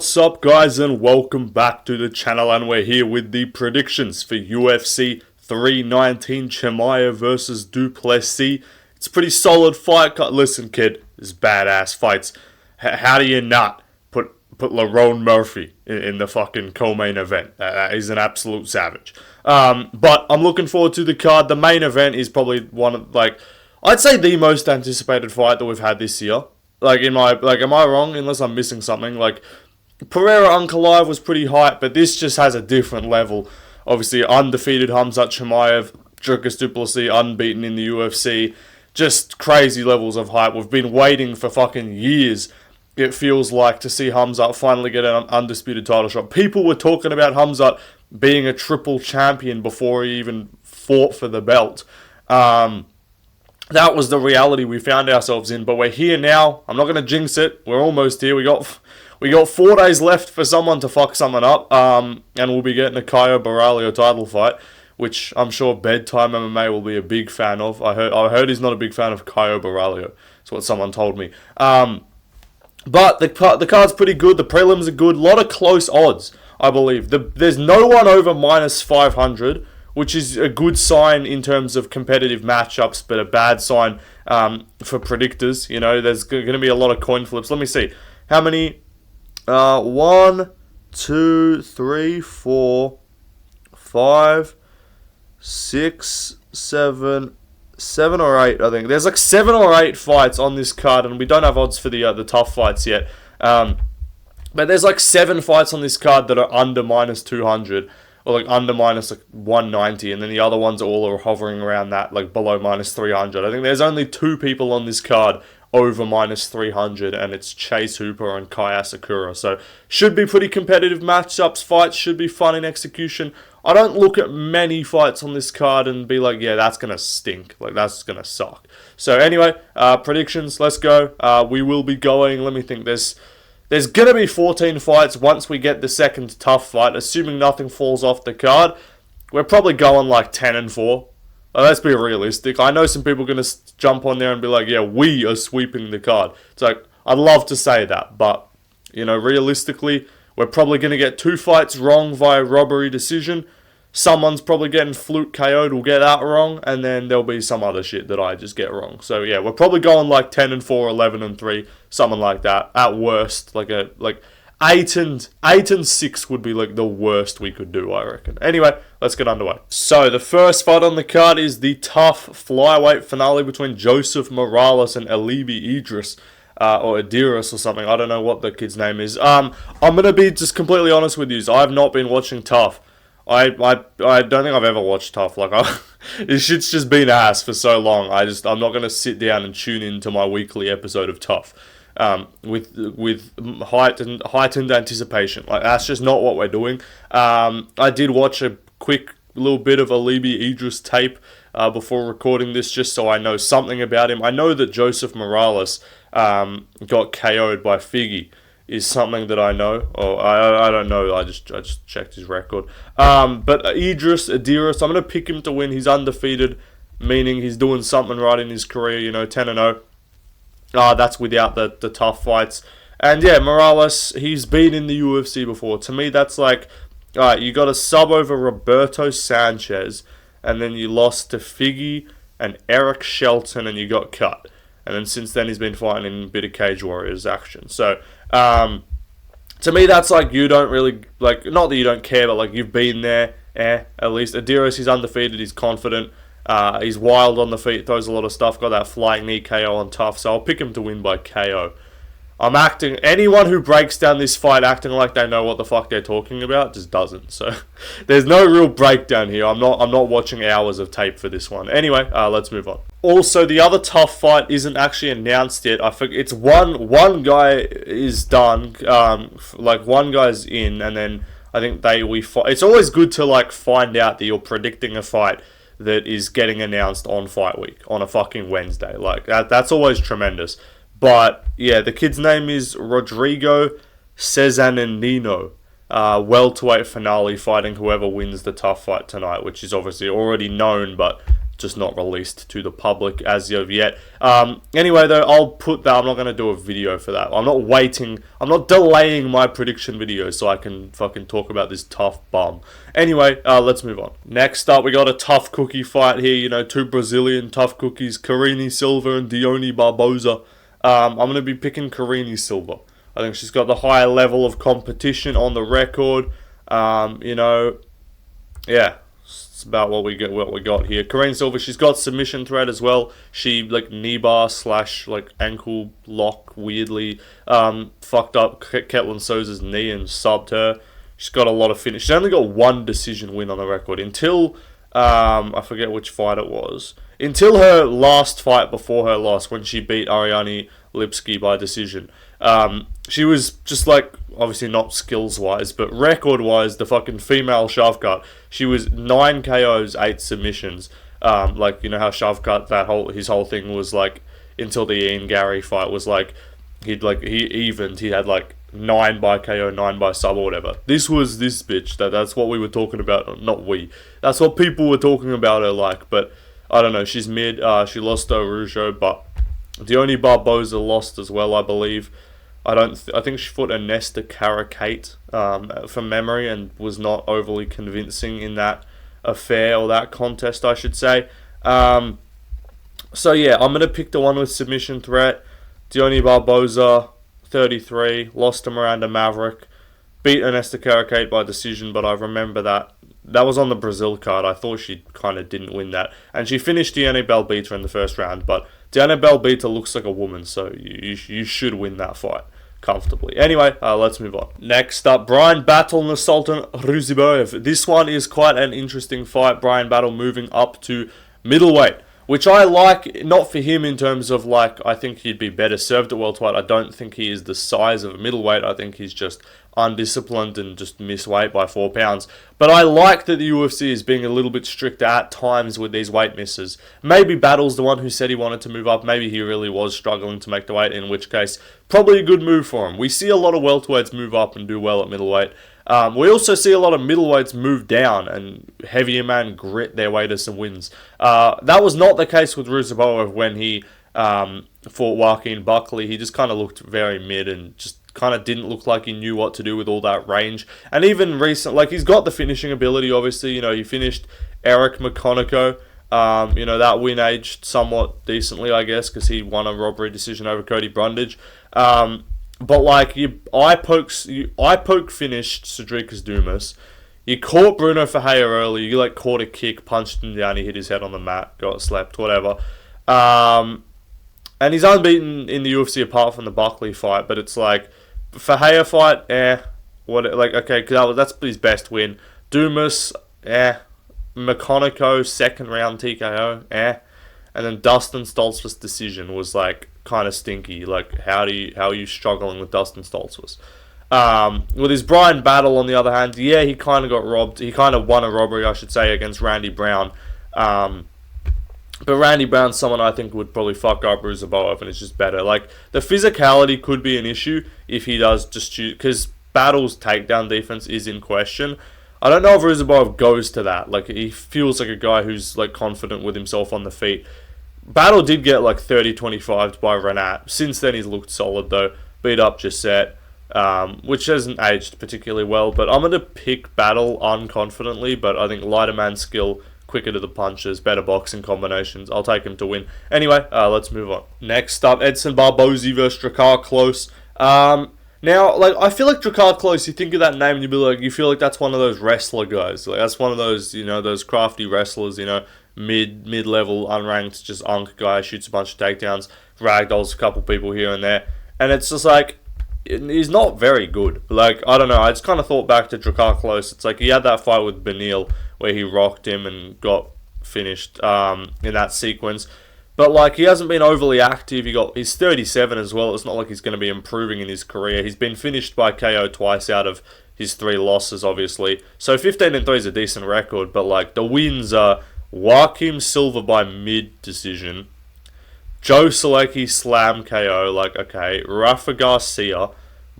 What's up guys, and welcome back to the channel, and we're here with the predictions for UFC 319 Chimaev versus Plessis. It's a pretty solid fight. Listen kid, this is badass fights. How do you not put Lerone Murphy in the fucking co-main event? He's an absolute savage. But I'm looking forward to the card. The main event is probably one of, I'd say the most anticipated fight that we've had this year. Am I wrong? Unless I'm missing something. Pereira Ankalaev was pretty hype, but this just has a different level. Obviously, undefeated Khamzat Chimaev, Dricus du Plessis unbeaten in the UFC. Just crazy levels of hype. We've been waiting for fucking years, it feels like, to see Khamzat finally get an undisputed title shot. People were talking about Khamzat being a triple champion before he even fought for the belt. That was the reality we found ourselves in, but we're here now. I'm not going to jinx it. We're almost here. We got 4 days left for someone to fuck someone up, and we'll be getting a Caio Borralho title fight, which I'm sure Bedtime MMA will be a big fan of. I heard he's not a big fan of Caio Borralho. That's what someone told me. But the card's pretty good. The prelims are good. A lot of close odds, I believe. There's no one over minus 500, which is a good sign in terms of competitive matchups, but a bad sign for predictors. You know, there's going to be a lot of coin flips. Let me see. How many? 1, 2, 3, 4, 5, 6, 7 or 8, I think. There's 7 or 8 fights on this card, and we don't have odds for the TUF fights yet. But there's 7 fights on this card that are under minus 200. Or under minus 190, and then the other ones all are hovering around that, below minus 300. I think there's only 2 people on this card over minus 300, and it's Chase Hooper and Kai Asakura. So should be pretty competitive matchups. Fights should be fun in execution. I don't look at many fights on this card and be like, yeah, that's gonna stink. That's gonna suck. So anyway, predictions. Let's go. We will be going. Let me think. There's going to be 14 fights once we get the second TUF fight, assuming nothing falls off the card. We're probably going 10-4. Let's be realistic. I know some people are going to jump on there and be like, yeah, we are sweeping the card. It's I'd love to say that, but, realistically, we're probably going to get 2 fights wrong via robbery decision. Someone's probably getting fluke KO'd, will get that wrong, and then there'll be some other shit that I just get wrong. So yeah, we're probably going 10-4, 11-3, something like that. At worst, 8-6 would be the worst we could do, I reckon. Anyway, let's get underway. So the first fight on the card is the TUF flyweight finale between Joseph Morales and Alibi Idris. Or Adiris or something. I don't know what the kid's name is. I'm gonna be just completely honest with you. I have not been watching TUF. I don't think I've ever watched TUF. This shit's just been ass for so long. I'm not gonna sit down and tune into my weekly episode of TUF with heightened anticipation. That's just not what we're doing. I did watch a quick little bit of Alibi Idris tape before recording this, just so I know something about him. I know that Joseph Morales got KO'd by Figgy. Is something that I know. I don't know. I just checked his record. But Adiris, I'm going to pick him to win. He's undefeated, meaning he's doing something right in his career, 10-0. That's without the TUF fights. And yeah, Morales, he's been in the UFC before. To me, that's alright, you got a sub over Roberto Sanchez, and then you lost to Figgy and Eric Shelton, and you got cut. And then since then, he's been fighting in a bit of Cage Warriors action. So, to me, that's you don't really, not that you don't care, but you've been there, at least. Adiris, he's undefeated, he's confident, he's wild on the feet, throws a lot of stuff, got that flying knee KO on TUF, so I'll pick him to win by KO. Anyone who breaks down this fight acting like they know what the fuck they're talking about just doesn't. So there's no real breakdown here. I'm not watching hours of tape for this one. Anyway, let's move on. Also, the other TUF fight isn't actually announced yet. I forget. It's one guy is done. One guy's in, and then I think we fight. It's always good to find out that you're predicting a fight that is getting announced on fight week on a fucking Wednesday. That's always tremendous. But, yeah, the kid's name is Rodrigo Cesanino. Welterweight finale fighting whoever wins the TUF fight tonight, which is obviously already known, but just not released to the public as of yet. Anyway, though, I'll put that. I'm not going to do a video for that. I'm not delaying my prediction video so I can fucking talk about this tough bum. Anyway, let's move on. Next up, we got a tough cookie fight here. You know, two Brazilian tough cookies, Karine Silva and Dione Barboza. I'm going to be picking Karine Silva. I think she's got the higher level of competition on the record. You know, yeah. It's about what we got here. Karine Silva, she's got submission threat as well. She like knee bar / like ankle lock weirdly fucked up Ketlin Souza's knee and subbed her. She's got a lot of finish. She's only got one decision win on the record until I forget which fight it was. Until her last fight before her loss when she beat Ariane Lipski by decision. She was just like, obviously not skills wise, but record wise, the fucking female Shavkat. She was 9 KOs, 8 submissions. Like, you know how Shavkat, his whole thing was like, until the Ian Gary fight was like, he had like 9 by KO, 9 by sub or whatever. This was this bitch. That's what we were talking about. Not we. That's what people were talking about her like. But I don't know. She's mid. She lost to Arujo, but Dione Barboza lost as well, I believe. I think she fought Anesta Karakate from memory and was not overly convincing in that affair or that contest, I should say. So yeah, I'm gonna pick the one with submission threat. Dione Barboza, 33, lost to Miranda Maverick, beat Anesta Karakate by decision, but I remember that was on the Brazil card. I thought she kind of didn't win that, and she finished Diane Belbita in the first round. But Diane Belbita looks like a woman, so you should win that fight comfortably. Anyway, let's move on. Next up, Brian Battle and the Sultan Ruziboev. This one is quite an interesting fight. Brian Battle moving up to middleweight, which I like, not for him in terms of like, I think he'd be better served at welterweight. I don't think he is the size of a middleweight. I think he's just undisciplined and just missed weight by 4 pounds. But I like that the UFC is being a little bit stricter at times with these weight misses. Maybe Battle's the one who said he wanted to move up. Maybe he really was struggling to make the weight, in which case, probably a good move for him. We see a lot of welterweights move up and do well at middleweight. We also see a lot of middleweights move down and heavier man grit their way to some wins. That was not the case with Ruziboev when he fought Joaquin Buckley. He just kind of looked very mid and just kind of didn't look like he knew what to do with all that range. And even recent, like he's got the finishing ability, obviously. You know, he finished Eric McConaughey. You know, that win aged somewhat decently, I guess, because he won a robbery decision over Cody Brundage. But like I poke finished Cedricus Dumas. You caught Bruno Ferreira early. You like caught a kick, punched him down. He hit his head on the mat, got slapped, whatever. And he's unbeaten in the UFC apart from the Buckley fight. But it's like Ferreira fight, okay, because that's his best win. Dumas, McConaughey second round TKO, and then Dustin Stoltzfus decision was like kind of stinky. Like how are you struggling with Dustin Stoltzfus? With his Brian Battle on the other hand, yeah, he kind of got robbed. He kind of won a robbery, I should say, against Randy Brown. But Randy Brown's someone I think would probably fuck up Ruziboev, and it's just better. Like the physicality could be an issue if he does just shoot, because Battle's takedown defense is in question. I don't know if Ruziboev goes to that. Like he feels like a guy who's like confident with himself on the feet. Battle did get like 30-25 by Renat. Since then he's looked solid though. Beat up Gisette, which hasn't aged particularly well. But I'm going to pick Battle unconfidently, but I think lighter man skill, quicker to the punches, better boxing combinations. I'll take him to win. Anyway, let's move on. Next up, Edson Barbozi versus Drakkar Klose. Now, like, I feel like Drakkar Klose, you think of that name and you feel like that's one of those wrestler guys. Like, that's one of those, you know, those crafty wrestlers, you know, mid-level, unranked, just unk guy, shoots a bunch of takedowns, ragdolls a couple people here and there. And it's just like, he's not very good. Like, I don't know, I just kind of thought back to Drakkar Klose. It's like he had that fight with Beneil where he rocked him and got finished in that sequence. But, like, he hasn't been overly active. He's 37 as well. It's not like he's going to be improving in his career. He's been finished by KO twice out of his 3 losses, obviously. So 15-3 is a decent record. But, like, the wins are Joaquim Silva by mid-decision. Joe Solecki slam KO. Like, okay. Rafa Garcia.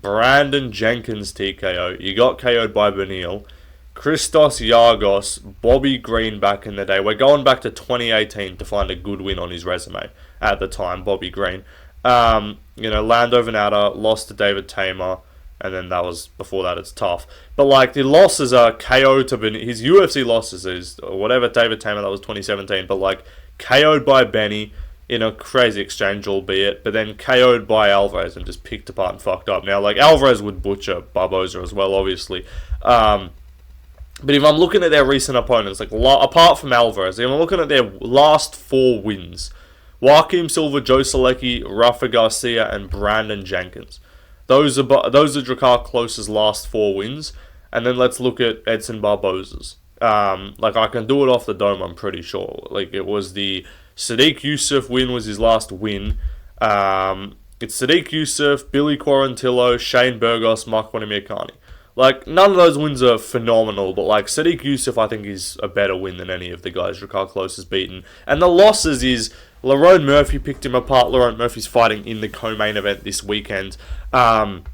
Brandon Jenkins TKO. You got KO'd by Beneil. Christos Yargos, Bobby Green back in the day. We're going back to 2018 to find a good win on his resume at the time, Bobby Green. Lando Venata lost to David Tamer, and then that was, before that, it's tough. But, like, the losses are KO to Benny. His UFC losses is, or whatever, David Tamer, that was 2017, but, like, KO'd by Benny in a crazy exchange, albeit, but then KO'd by Alvarez and just picked apart and fucked up. Now, like, Alvarez would butcher Barbozi as well, obviously. But if I'm looking at their recent opponents, like, apart from Alvarez, if I'm looking at their last 4 wins, Joaquim Silva, Joe Solecki, Rafa Garcia, and Brandon Jenkins. Those are Drakkar Klose's last 4 wins. And then let's look at Edson Barboza's. Like, I can do it off the dome, I'm pretty sure. Like, it was the Sadiq Yusuff win was his last win. It's Sadiq Yusuff, Billy Quarantillo, Shane Burgos, Mark Wanamirkani. Like, none of those wins are phenomenal, but, like, Sadiq Yusuff, I think, is a better win than any of the guys Drakkar Klose has beaten. And the losses is, Lerone Murphy picked him apart. Lerone Murphy's fighting in the co-main event this weekend. And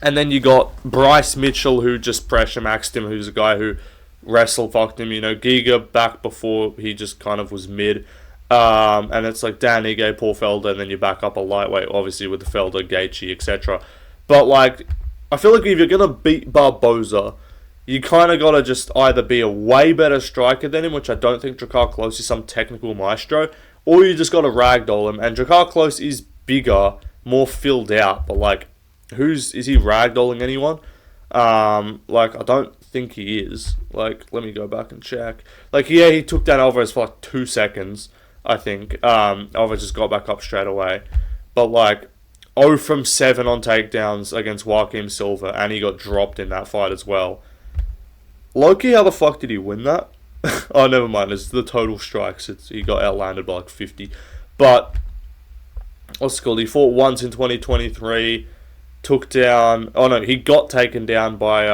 then you got Bryce Mitchell, who just pressure maxed him, who's a guy who fucked him. Giga back before he just kind of was mid. And it's like Dan Ige, Paul Felder, and then you back up a lightweight, obviously, with the Felder, Gaethje, etc. But, like, I feel like if you're going to beat Barboza, you kind of got to just either be a way better striker than him, which I don't think Drakkar Klose is some technical maestro, or you just got to ragdoll him. And Drakkar Klose is bigger, more filled out, but, like, is he ragdolling anyone? Like, I don't think he is. Like, let me go back and check. Like, yeah, he took down Alvarez for, like, 2 seconds, I think. Alvarez just got back up straight away. But, like, 0 from 7 on takedowns against Joaquim Silva, and he got dropped in that fight as well. Lowkey, how the fuck did he win that? Oh, never mind. It's the total strikes. He got outlanded by like 50. But what's it called? He fought once in 2023. Took down. Oh no, he got taken down by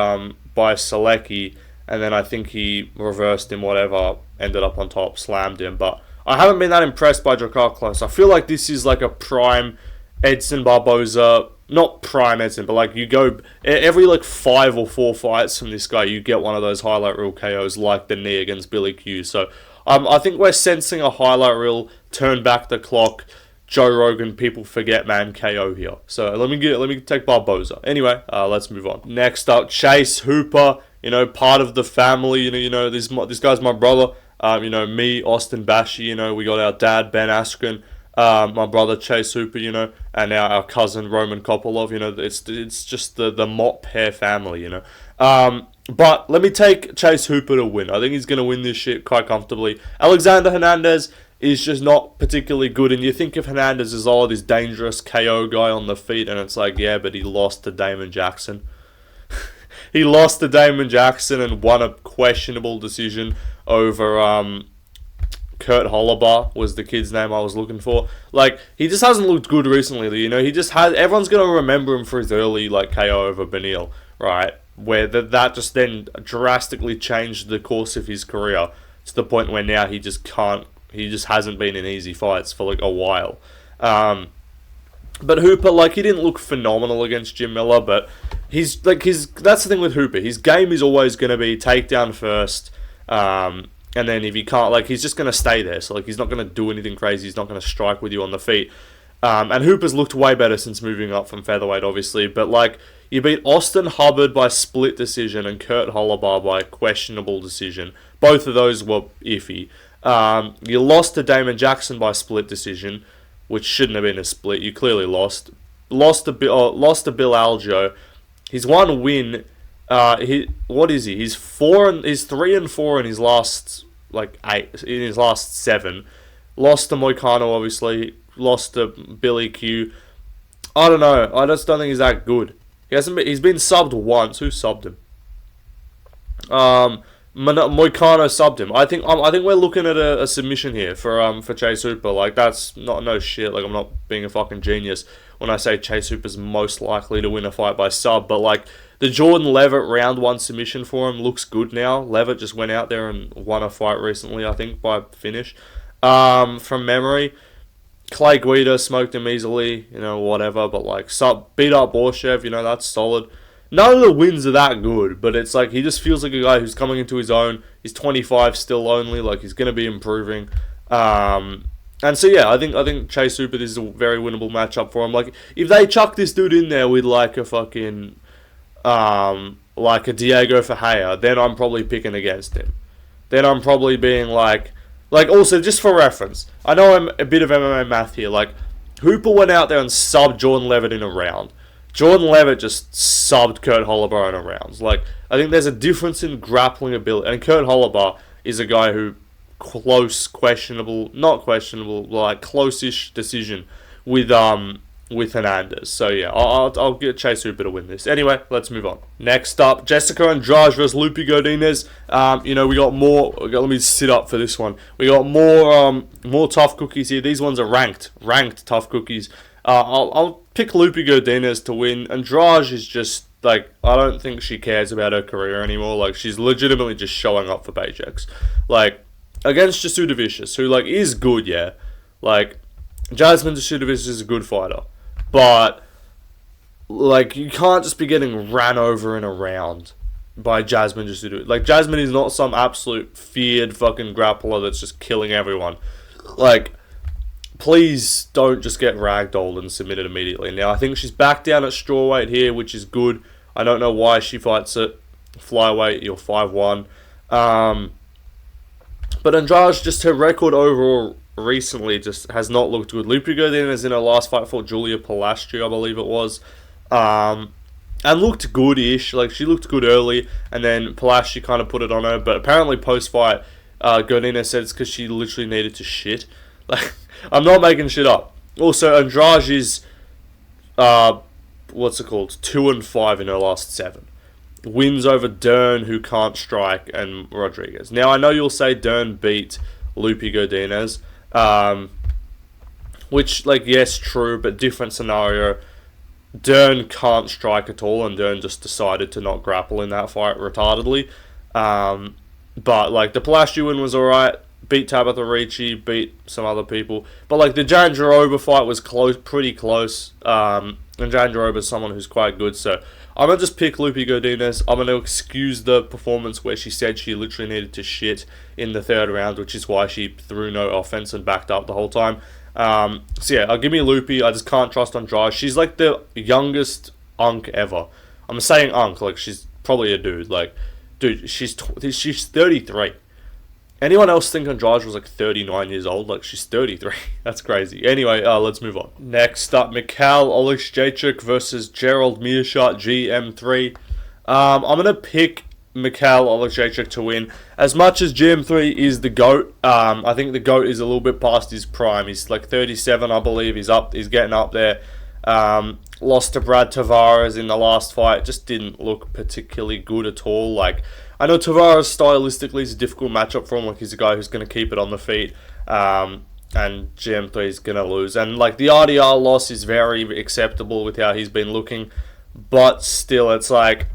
Solecki, and then I think he reversed him. Whatever, ended up on top, slammed him. But I haven't been that impressed by Drakkar Klose. I feel like this is like a prime Edson Barboza, not prime Edson, but like you go every like 5 or 4 fights from this guy, you get one of those highlight reel KOs like the knee against Billy Q. So I think we're sensing a highlight reel, turn back the clock, Joe Rogan, people forget man KO here. So let me take Barboza. Anyway, let's move on. Next up, Chase Hooper, part of the family. This guy's my brother. Me, Austin Bashi. We got our dad Ben Askren. My brother Chase Hooper, and our cousin Roman Kopolov, it's just the Mott pair family, But let me take Chase Hooper to win. I think he's going to win this shit quite comfortably. Alexander Hernandez is just not particularly good, and you think of Hernandez as this dangerous KO guy on the feet, and it's like, yeah, but he lost to Damon Jackson. He lost to Damon Jackson and won a questionable decision over, Kurt Hollabar was the kid's name I was looking for. Like, he just hasn't looked good recently. He just has. Everyone's gonna remember him for his early KO over Benil, right? Where that just then drastically changed the course of his career to the point where now he just can't. He just hasn't been in easy fights for a while. But Hooper, he didn't look phenomenal against Jim Miller, but that's the thing with Hooper. His game is always gonna be takedown first. And then if he can't, he's just going to stay there. So, he's not going to do anything crazy. He's not going to strike with you on the feet. And Hooper's looked way better since moving up from featherweight, obviously. But, you beat Austin Hubbard by split decision and Kurt Hollabar by questionable decision. Both of those were iffy. You lost to Damon Jackson by split decision, which shouldn't have been a split. You clearly lost. Lost to Bill Algeo. His one win... what is he? He's 3-4 in his last 8 in his last 7. Lost to Moicano, obviously. Lost to Billy Q. I don't know. I just don't think he's that good. He's been subbed once. Who subbed him? Moicano subbed him. I think we're looking at a submission here for Chase Hooper. That's no shit. I'm not being a fucking genius when I say Chase Hooper's most likely to win a fight by sub, but the Jordan Levitt round 1 submission for him looks good now. Levitt just went out there and won a fight recently, I think, by finish. From memory, Clay Guida smoked him easily, whatever, but beat up Borshev, that's solid. none of the wins are that good, but it's like he just feels like a guy who's coming into his own. He's 25 still only, like he's going to be improving. And so yeah, I think Chase Hooper, this is a very winnable matchup for him. Like if they chuck this dude in there with like a fucking like a Diego Ferreira, then I'm probably picking against him. Then I'm probably being like also just for reference, I know I'm a bit of MMA math here. Like Hooper went out there and subbed Jordan Levitt in a round. Jordan Levitt just subbed Kurt Hollabaugh in a round. Like I think there's a difference in grappling ability, and Kurt Hollabaugh is a guy who close, questionable, not questionable, like close-ish decision with Hernandez. So yeah, I'll get Chase Hooper to win this. Anyway, let's move on. Next up, Jessica Andrade versus Lupe Godinez. We got more. Let me sit up for this one. We got more tough cookies here. These ones are ranked tough cookies. I'll pick Lupe Godinez to win. Andrade is just like, I don't think she cares about her career anymore. Like she's legitimately just showing up for paychecks. Like against Jasuda Vicious, who like is good, yeah. Like Jasmine Jasuda Vicious is a good fighter, but like you can't just be getting ran over in a round by Jasmine Jasuda. Like Jasmine is not some absolute feared fucking grappler that's just killing everyone. Like please don't just get ragdolled and submitted immediately. Now I think she's back down at strawweight here, which is good. I don't know why she fights at flyweight. You're 5-1. But Andrade, just her record overall recently just has not looked good. Lupe Godinez in her last fight fought Julia Palastri, I believe it was, and looked good-ish. Like she looked good early, and then Palastri kind of put it on her. But apparently post-fight, Godinez said it's because she literally needed to shit. Like I'm not making shit up. Also, Andrade is 2-5 in her last 7. Wins over Dern, who can't strike, and Rodriguez. Now, I know you'll say Dern beat Lupe Godinez, which, like, yes, true, but different scenario. Dern can't strike at all, and Dern just decided to not grapple in that fight retardedly. But, like, the Palastri win was alright. Beat Tabitha Ricci, beat some other people. But, like, the Jandiroba fight was close, pretty close. And Jandiroba is someone who's quite good, so I'm going to just pick Lupe Godinez. I'm going to excuse the performance where she said she literally needed to shit in the 3rd round, which is why she threw no offense and backed up the whole time. So yeah, I'll give me Lupe. I just can't trust Andrade. She's like the youngest Unc ever. I'm saying Unc, like she's probably a dude. Like, dude, she's 33. Anyone else think Andrade was like 39 years old? Like, she's 33. That's crazy. Anyway, let's move on. Next up, Mikhail Oleksiejczuk versus Gerald Meerschaert, GM3. I'm going to pick Mikhail Oleksiejczuk to win. As much as GM3 is the GOAT, I think the GOAT is a little bit past his prime. He's like 37, I believe. He's getting up there. Lost to Brad Tavares in the last fight. Just didn't look particularly good at all. Like, I know Tavares stylistically is a difficult matchup for him. Like, he's a guy who's going to keep it on the feet. And GM3 is going to lose. And, like, the RDR loss is very acceptable with how he's been looking. But still, it's like,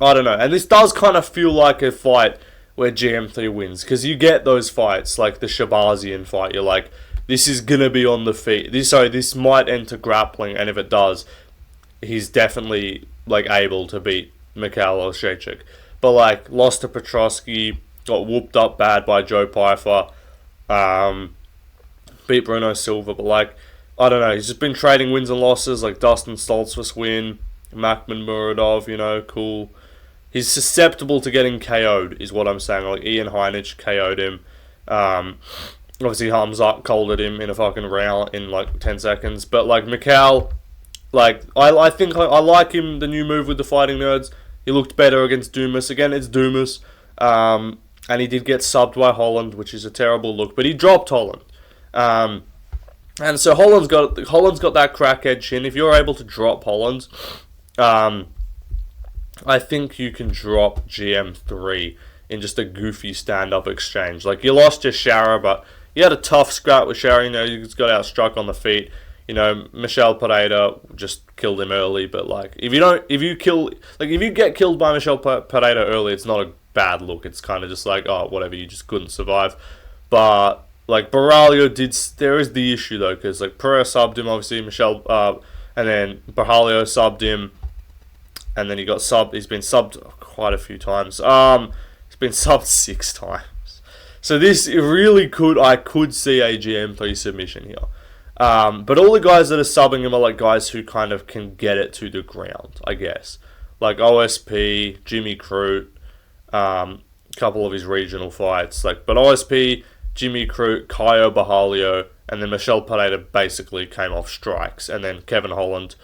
I don't know. And this does kind of feel like a fight where GM3 wins. Because you get those fights, like the Shabazian fight. You're like, this is going to be on the feet. This might enter grappling. And if it does, he's definitely, like, able to beat Mikhail Oleksiejczuk. But, like, lost to Petrosky, got whooped up bad by Joe Pyfer, beat Bruno Silva. But, like, I don't know. He's just been trading wins and losses, like Dustin Stoltzfus win, Makhman Muradov, you know, cool. He's susceptible to getting KO'd, is what I'm saying. Like, Ian Heinich KO'd him. Obviously, Hamzat collared him in a fucking round in, like, 10 seconds. But, like, Mikhail, like, I think I like him, the new move with the Fighting Nerds. He looked better against Dumas. Again, it's Dumas. And he did get subbed by Holland, which is a terrible look. But he dropped Holland. And so Holland's got that crackhead chin. If you're able to drop Holland, I think you can drop GM3 in just a goofy stand-up exchange. Like, you lost to Shara, but you had a tough scrap with Shara. You know, you just got outstruck on the feet. You know, Michelle Pereira just killed him early, but, like, if you get killed by Michelle Pereira early, it's not a bad look. It's kind of just like, oh, whatever, you just couldn't survive. But, like, Baralio there is the issue, though, because, like, Pereira subbed him, obviously, and then Baralio subbed him, and then he got subbed. He's been subbed quite a few times. He's been subbed 6 times. So this really I could see a GM3 submission here. But all the guys that are subbing him are like guys who kind of can get it to the ground, I guess. Like OSP, Jimmy Crute, couple of his regional fights. But OSP, Jimmy Crute, Caio Borralho, and then Michel Pereira basically came off strikes. And then Kevin Holland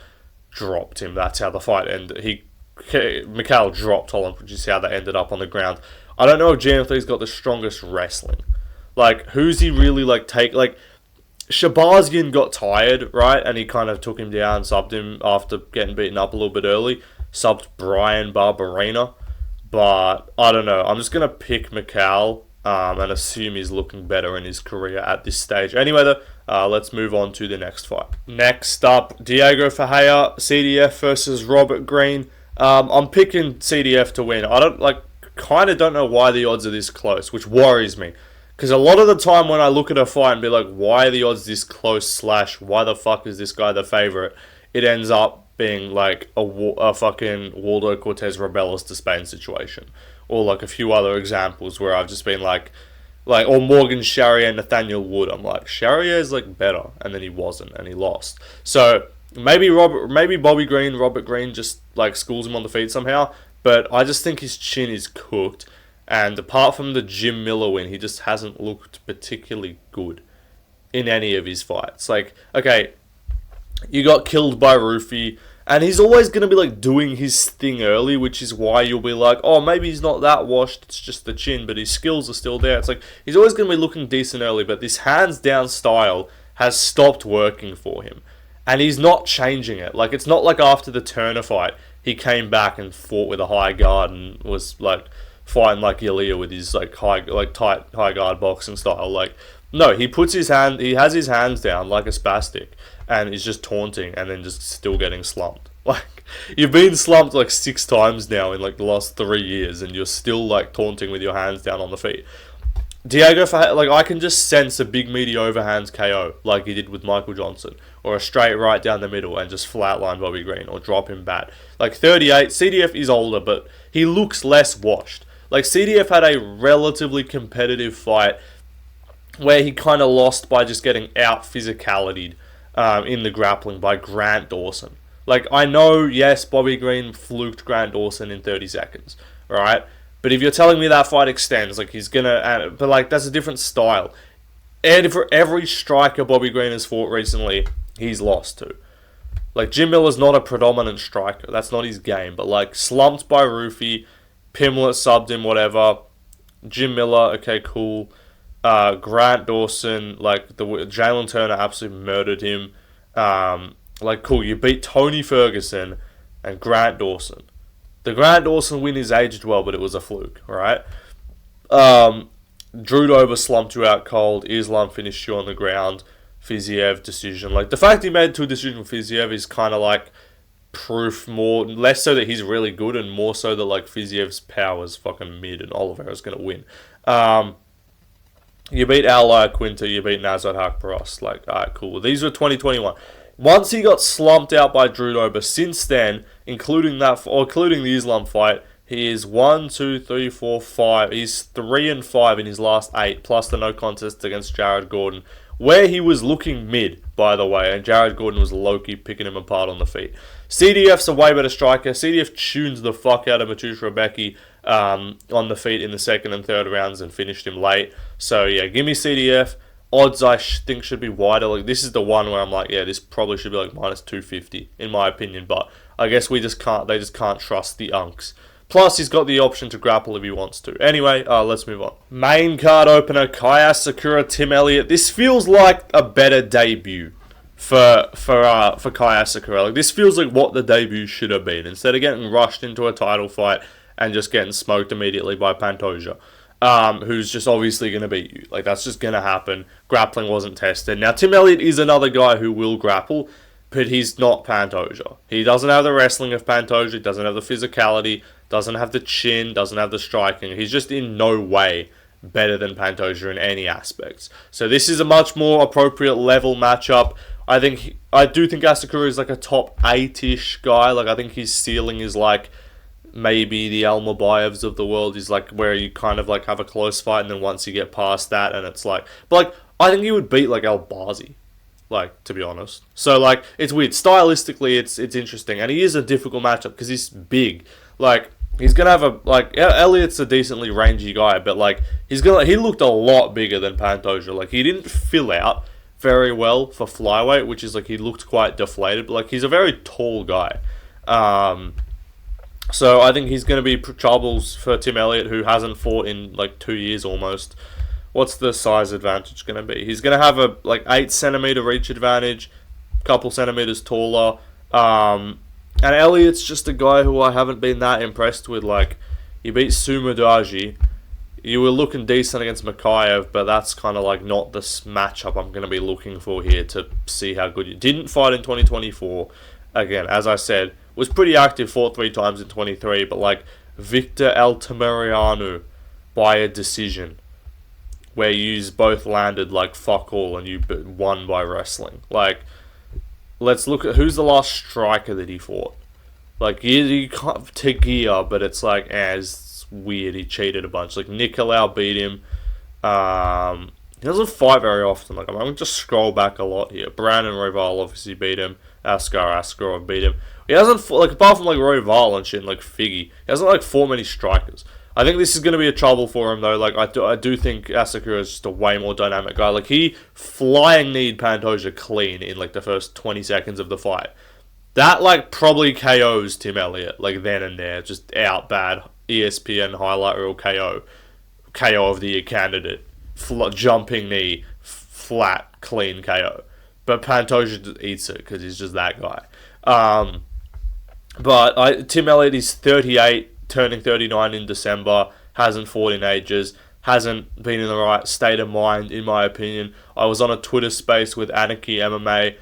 dropped him. That's how the fight ended. Mikhail dropped Holland, which is how they ended up on the ground. I don't know if GM3's got the strongest wrestling. Who's he really, Shabazian got tired, right? And he kind of took him down, subbed him after getting beaten up a little bit early. Subbed Brian Barberena. But, I don't know. I'm just going to pick Mikhail and assume he's looking better in his career at this stage. Anyway, though, let's move on to the next fight. Next up, Diego Ferreira, CDF versus Robert Green. I'm picking CDF to win. Kind of don't know why the odds are this close, which worries me. Because a lot of the time when I look at a fight and be like, why are the odds this close / why the fuck is this guy the favourite? It ends up being like a fucking Waldo Cortez Rebellas to Spain situation. Or like a few other examples where I've just been or Morgan Charrier, Nathaniel Wood. I'm like, Charrier is better, and then he wasn't, and he lost. So maybe Robert Green just schools him on the feet somehow. But I just think his chin is cooked. And apart from the Jim Miller win, he just hasn't looked particularly good in any of his fights. Okay, you got killed by Rufy, and he's always going to be doing his thing early, which is why you'll be like, oh, maybe he's not that washed, it's just the chin, but his skills are still there. It's he's always going to be looking decent early, but this hands-down style has stopped working for him. And he's not changing it. It's not like after the Turner fight, he came back and fought with a high guard and was fighting like Yalia with his tight high guard boxing style. No, he has his hands down like a spastic, and he's just taunting and then just still getting slumped. You've been slumped 6 times now in the last 3 years, and you're still taunting with your hands down on the feet. Diego, I can just sense a big meaty overhands KO like he did with Michael Johnson, or a straight right down the middle and just flatline Bobby Green, or drop him bad. 38, CDF is older, but he looks less washed. CDF had a relatively competitive fight where he kind of lost by just getting out physicality'd in the grappling by Grant Dawson. I know, yes, Bobby Green fluked Grant Dawson in 30 seconds, alright? But if you're telling me that fight extends, he's gonna... But, that's a different style. And for every striker Bobby Green has fought recently, he's lost to. Jim Miller's not a predominant striker. That's not his game. But, slumped by Rufy, Pimlet subbed him, whatever. Jim Miller, okay, cool. Grant Dawson, Jalen Turner absolutely murdered him. Cool, you beat Tony Ferguson and Grant Dawson. The Grant Dawson win is aged well, but it was a fluke, alright? Drew Dober slumped you out cold. Islam finished you on the ground. Fiziev decision. The fact he made 2 decisions with Fiziev is kind of proof less so that he's really good and more so that Fiziev's power's fucking mid and Oliveira's going to win. You beat Al Quinta, you beat Nazat Hakparos. Alright, cool. These were 2021. Once he got slumped out by Drew Dober, since then, including the Islam fight, he is 1, 2, 3, 4, 5. He's 3-5 in his last 8, plus the no contest against Jared Gordon, where he was looking mid, by the way, and Jared Gordon was lowkey picking him apart on the feet. CDF's a way better striker. CDF tunes the fuck out of Matush Rebecki on the feet in the second and third rounds and finished him late. So yeah, give me CDF. Odds I think should be wider. This is the one where I'm this probably should be minus 250 in my opinion, but I guess they just can't trust the Uncs. Plus, he's got the option to grapple if he wants to. Anyway, let's move on. Main card opener, Kaya Sakura, Tim Elliott. This feels like a better debut for Kaya Sakura. This feels like what the debut should have been. Instead of getting rushed into a title fight and just getting smoked immediately by Pantoja, who's just obviously going to beat you. That's just going to happen. Grappling wasn't tested. Now, Tim Elliott is another guy who will grapple, but he's not Pantoja. He doesn't have the wrestling of Pantoja, he doesn't have the physicality, doesn't have the chin, doesn't have the striking. He's just in no way better than Pantoja in any aspects. So this is a much more appropriate level matchup. I do think Asakura is like a top 8-ish guy. Like, I think his ceiling is like maybe the Almabayevs of the world, is like where you kind of like have a close fight, and then once you get past that, and it's like, but like I think he would beat like Albarzi, like, to be honest. So like it's weird. Stylistically, it's interesting, and he is a difficult matchup because he's big. Like, he's gonna have a like Elliott's a decently rangy guy, but like he looked a lot bigger than Pantoja. Like, he didn't fill out very well for flyweight, which is like he looked quite deflated. But like, he's a very tall guy. So I think he's going to be troubles for Tim Elliott, who hasn't fought in like 2 years almost. What's the size advantage going to be? He's going to have a like 8 centimeter reach advantage, a couple centimeters taller. And Elliott's just a guy who I haven't been that impressed with. Like, he beat Sumudaji. You were looking decent against Chimaev, but that's kind of like not the matchup I'm going to be looking for here to see how good you didn't fight in 2024. Again, as I said, was pretty active, fought 3 times in 23, but like Victor Altamirano by a decision, where you both landed like fuck all and you won by wrestling. Like, let's look at who's the last striker that he fought. Like, you can't Tegia, but it's like, it's weird. He cheated a bunch. Like, Nicolau beat him. He doesn't fight very often. Like, I'm going to just scroll back a lot here. Brandon Royval obviously beat him. Askarov beat him. He hasn't, like, apart from like Royval and shit and like Figgy, he hasn't like fought many strikers. I think this is going to be a trouble for him though. Like, I do think Asakura is just a way more dynamic guy. Like, he flying kneed Pantoja clean in like the first 20 seconds of the fight. That like probably KOs Tim Elliott like then and there, just out bad. ESPN highlight reel KO of the year candidate, jumping knee, flat clean KO. But Pantoja just eats it because he's just that guy. But Tim Elliott is 38, turning 39 in December. Hasn't fought in ages. Hasn't been in the right state of mind, in my opinion. I was on a Twitter space with Anarchy MMA,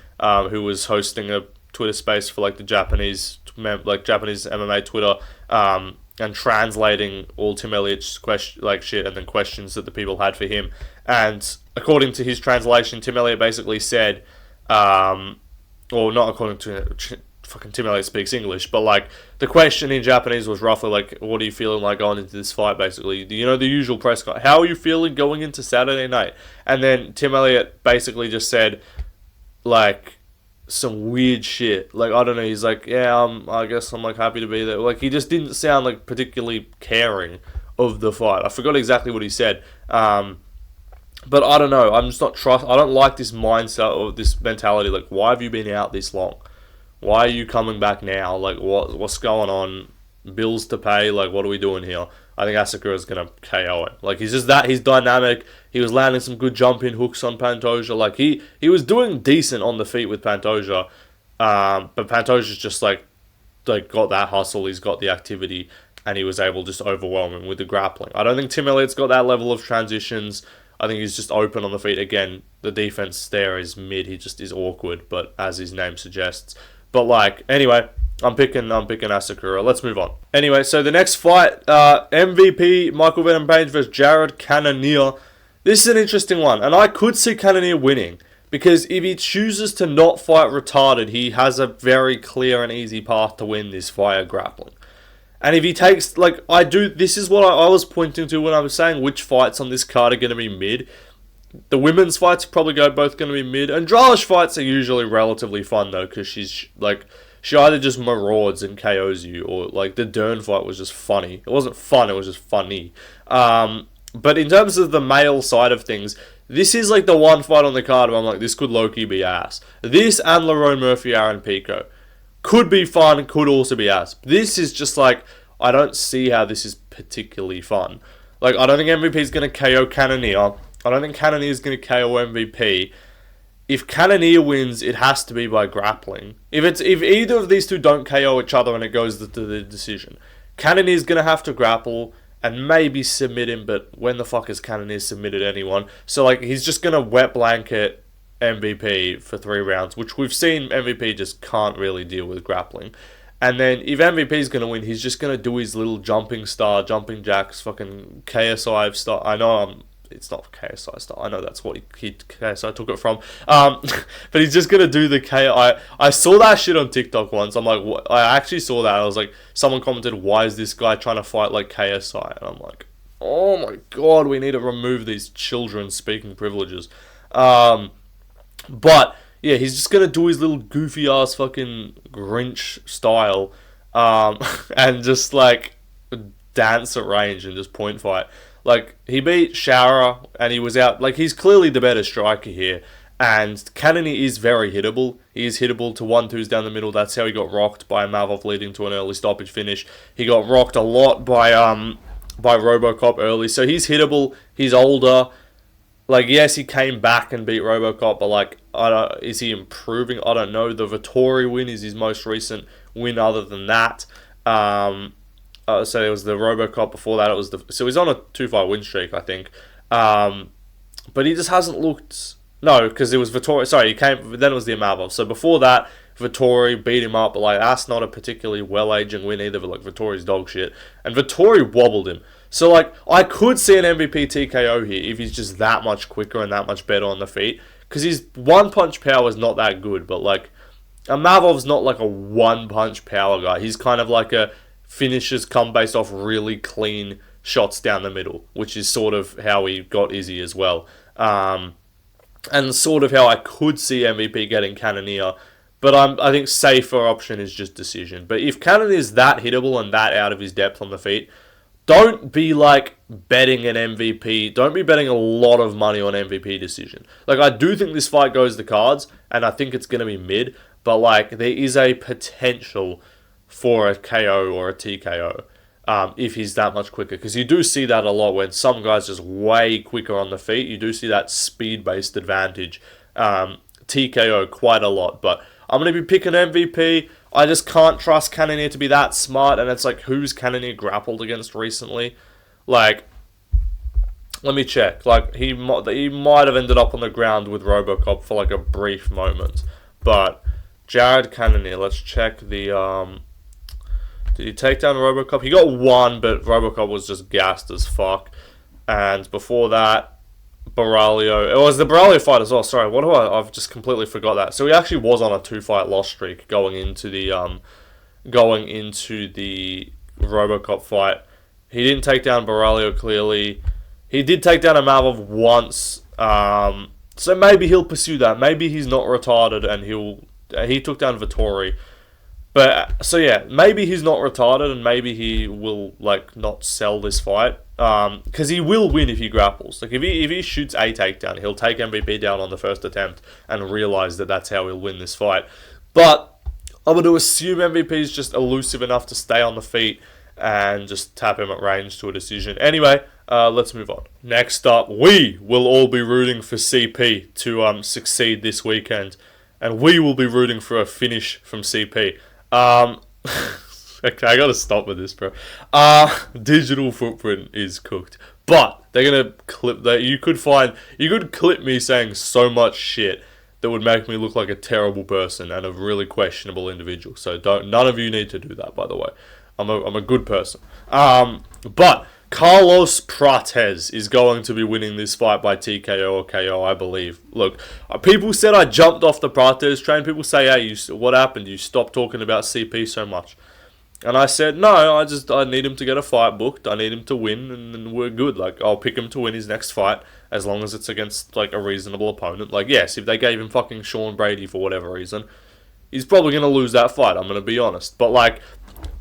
who was hosting a Twitter space for like the Japanese MMA Twitter, and translating all Tim Elliott's shit and then questions that the people had for him. And according to his translation, Tim Elliott basically said, or not according to fucking Tim Elliott speaks English, but like the question in Japanese was roughly like, what are you feeling like going into this fight, basically? You know, the usual press guy. How are you feeling going into Saturday night? And then Tim Elliott basically just said, like, some weird shit. Like, I don't know, he's like, yeah, I guess I'm like happy to be there. Like, he just didn't sound like particularly caring of the fight. I forgot exactly what he said. But I don't know, I'm just not I don't like this mindset or this mentality. Like, why have you been out this long? Why are you coming back now? Like, what's going on? Bills to pay? Like, what are we doing here? I think Asakura's going to KO it. Like, he's dynamic. He was landing some good jump-in hooks on Pantoja. Like, he was doing decent on the feet with Pantoja. But Pantoja's just, like got that hustle. He's got the activity. And he was able to just overwhelm him with the grappling. I don't think Tim Elliott's got that level of transitions. I think he's just open on the feet. Again, the defense there is mid. He just is awkward, but as his name suggests. But, like, anyway, I'm picking Asakura. Let's move on. Anyway, so the next fight, MVP Michael Venom Page versus Jared Cannonier. This is an interesting one, and I could see Cannonier winning, because if he chooses to not fight retarded, he has a very clear and easy path to win this via grappling. And if he takes, like, this is what I was pointing to when I was saying which fights on this card are going to be mid. The women's fights are probably both going to be mid. Andrade's fights are usually relatively fun, though, because she either just marauds and KOs you, or, like, the Dern fight was just funny. It wasn't fun, it was just funny. But in terms of the male side of things, this is, like, the one fight on the card where I'm like, this could low-key be ass. This and Lerone Murphy, Aaron Pico. Could be fun, could also be ass. This is just like, I don't see how this is particularly fun. Like, I don't think MVP is going to KO Cannonier. I don't think Cannonier is going to KO MVP. If Cannonier wins, it has to be by grappling. If either of these two don't KO each other and it goes to the decision, Cannonier is going to have to grapple and maybe submit him, but when the fuck has Cannonier submitted anyone? So, like, he's just going to wet blanket MVP for 3 rounds, which we've seen MVP just can't really deal with grappling. And then if MVP is going to win, he's just going to do his little jumping jacks, fucking KSI style. I know I'm it's not KSI style. I know that's what KSI took it from. But he's just gonna do the KO. I saw that shit on TikTok once. I'm like, what? I actually saw that. I was like, someone commented, why is this guy trying to fight like KSI? And I'm like, oh my god, we need to remove these children speaking privileges. But yeah, he's just gonna do his little goofy ass fucking Grinch style, and just like dance at range and just point fight. Like, he beat Shara and he was out. Like, he's clearly the better striker here. And Cannonier is very hittable. He is hittable to 1-2s down the middle. That's how he got rocked by Mavov, leading to an early stoppage finish. He got rocked a lot by Robocop early. So he's hittable. He's older. Like, yes, he came back and beat Robocop, but like, is he improving? I don't know. The Vittori win is his most recent win other than that. So it was the Robocop. Before that, so he's on a 2-fight win streak, I think. But he just hasn't looked. No, because it was Vittori. Sorry, then it was the Amavov. So before that, Vittori beat him up, but like, that's not a particularly well-aging win either. But like, Vittori's dog shit, and Vittori wobbled him. So like, I could see an MVP TKO here if he's just that much quicker and that much better on the feet. Because his one-punch power is not that good, but like, Amavov's not like a one-punch power guy. He's kind of like a finishes come based off really clean shots down the middle, which is sort of how he got Izzy as well. And sort of how I could see MVP getting Cannonier. But I think safer option is just decision. But if Cannonier is that hittable and that out of his depth on the feet, don't be like betting an MVP. Don't be betting a lot of money on MVP decision. Like, I do think this fight goes the cards, and I think it's going to be mid. But like, there is a potential for a KO or a TKO if he's that much quicker. Because you do see that a lot when some guys just way quicker on the feet. You do see that speed-based advantage. TKO quite a lot. But I'm going to be picking MVP. I just can't trust Cannonier to be that smart. And it's like, who's Cannonier grappled against recently? Like, let me check. Like, he might have ended up on the ground with Robocop for like a brief moment. But Jared Cannonier, let's check the... Did he take down Robocop? He got one, but Robocop was just gassed as fuck. And before that, Baralio. It was the Baralio fight as well. Sorry, I've just completely forgot that. So he actually was on a 2-fight loss streak going into the Robocop fight. He didn't take down Baralio clearly. He did take down Amavov once. So maybe he'll pursue that. Maybe he's not retarded and he took down Vittori. But, so yeah, maybe he's not retarded and maybe he will, like, not sell this fight. Because he will win if he grapples. Like, if he shoots a takedown, he'll take MVP down on the first attempt and realize that that's how he'll win this fight. But I'm going to assume MVP is just elusive enough to stay on the feet and just tap him at range to a decision. Anyway, let's move on. Next up, we will all be rooting for CP to succeed this weekend. And we will be rooting for a finish from CP. Okay, I gotta stop with this, bro. Digital Footprint is cooked, but they're gonna clip that. You could clip me saying so much shit that would make me look like a terrible person and a really questionable individual. So none of you need to do that, by the way. I'm a good person. But Carlos Prates is going to be winning this fight by TKO or KO, I believe. Look, people said I jumped off the Prates train. People say, hey, what happened? You stopped talking about CP so much. And I said, no, I need him to get a fight booked. I need him to win, and we're good. Like, I'll pick him to win his next fight, as long as it's against, like, a reasonable opponent. Like, yes, if they gave him fucking Sean Brady for whatever reason, he's probably going to lose that fight, I'm going to be honest. But, like,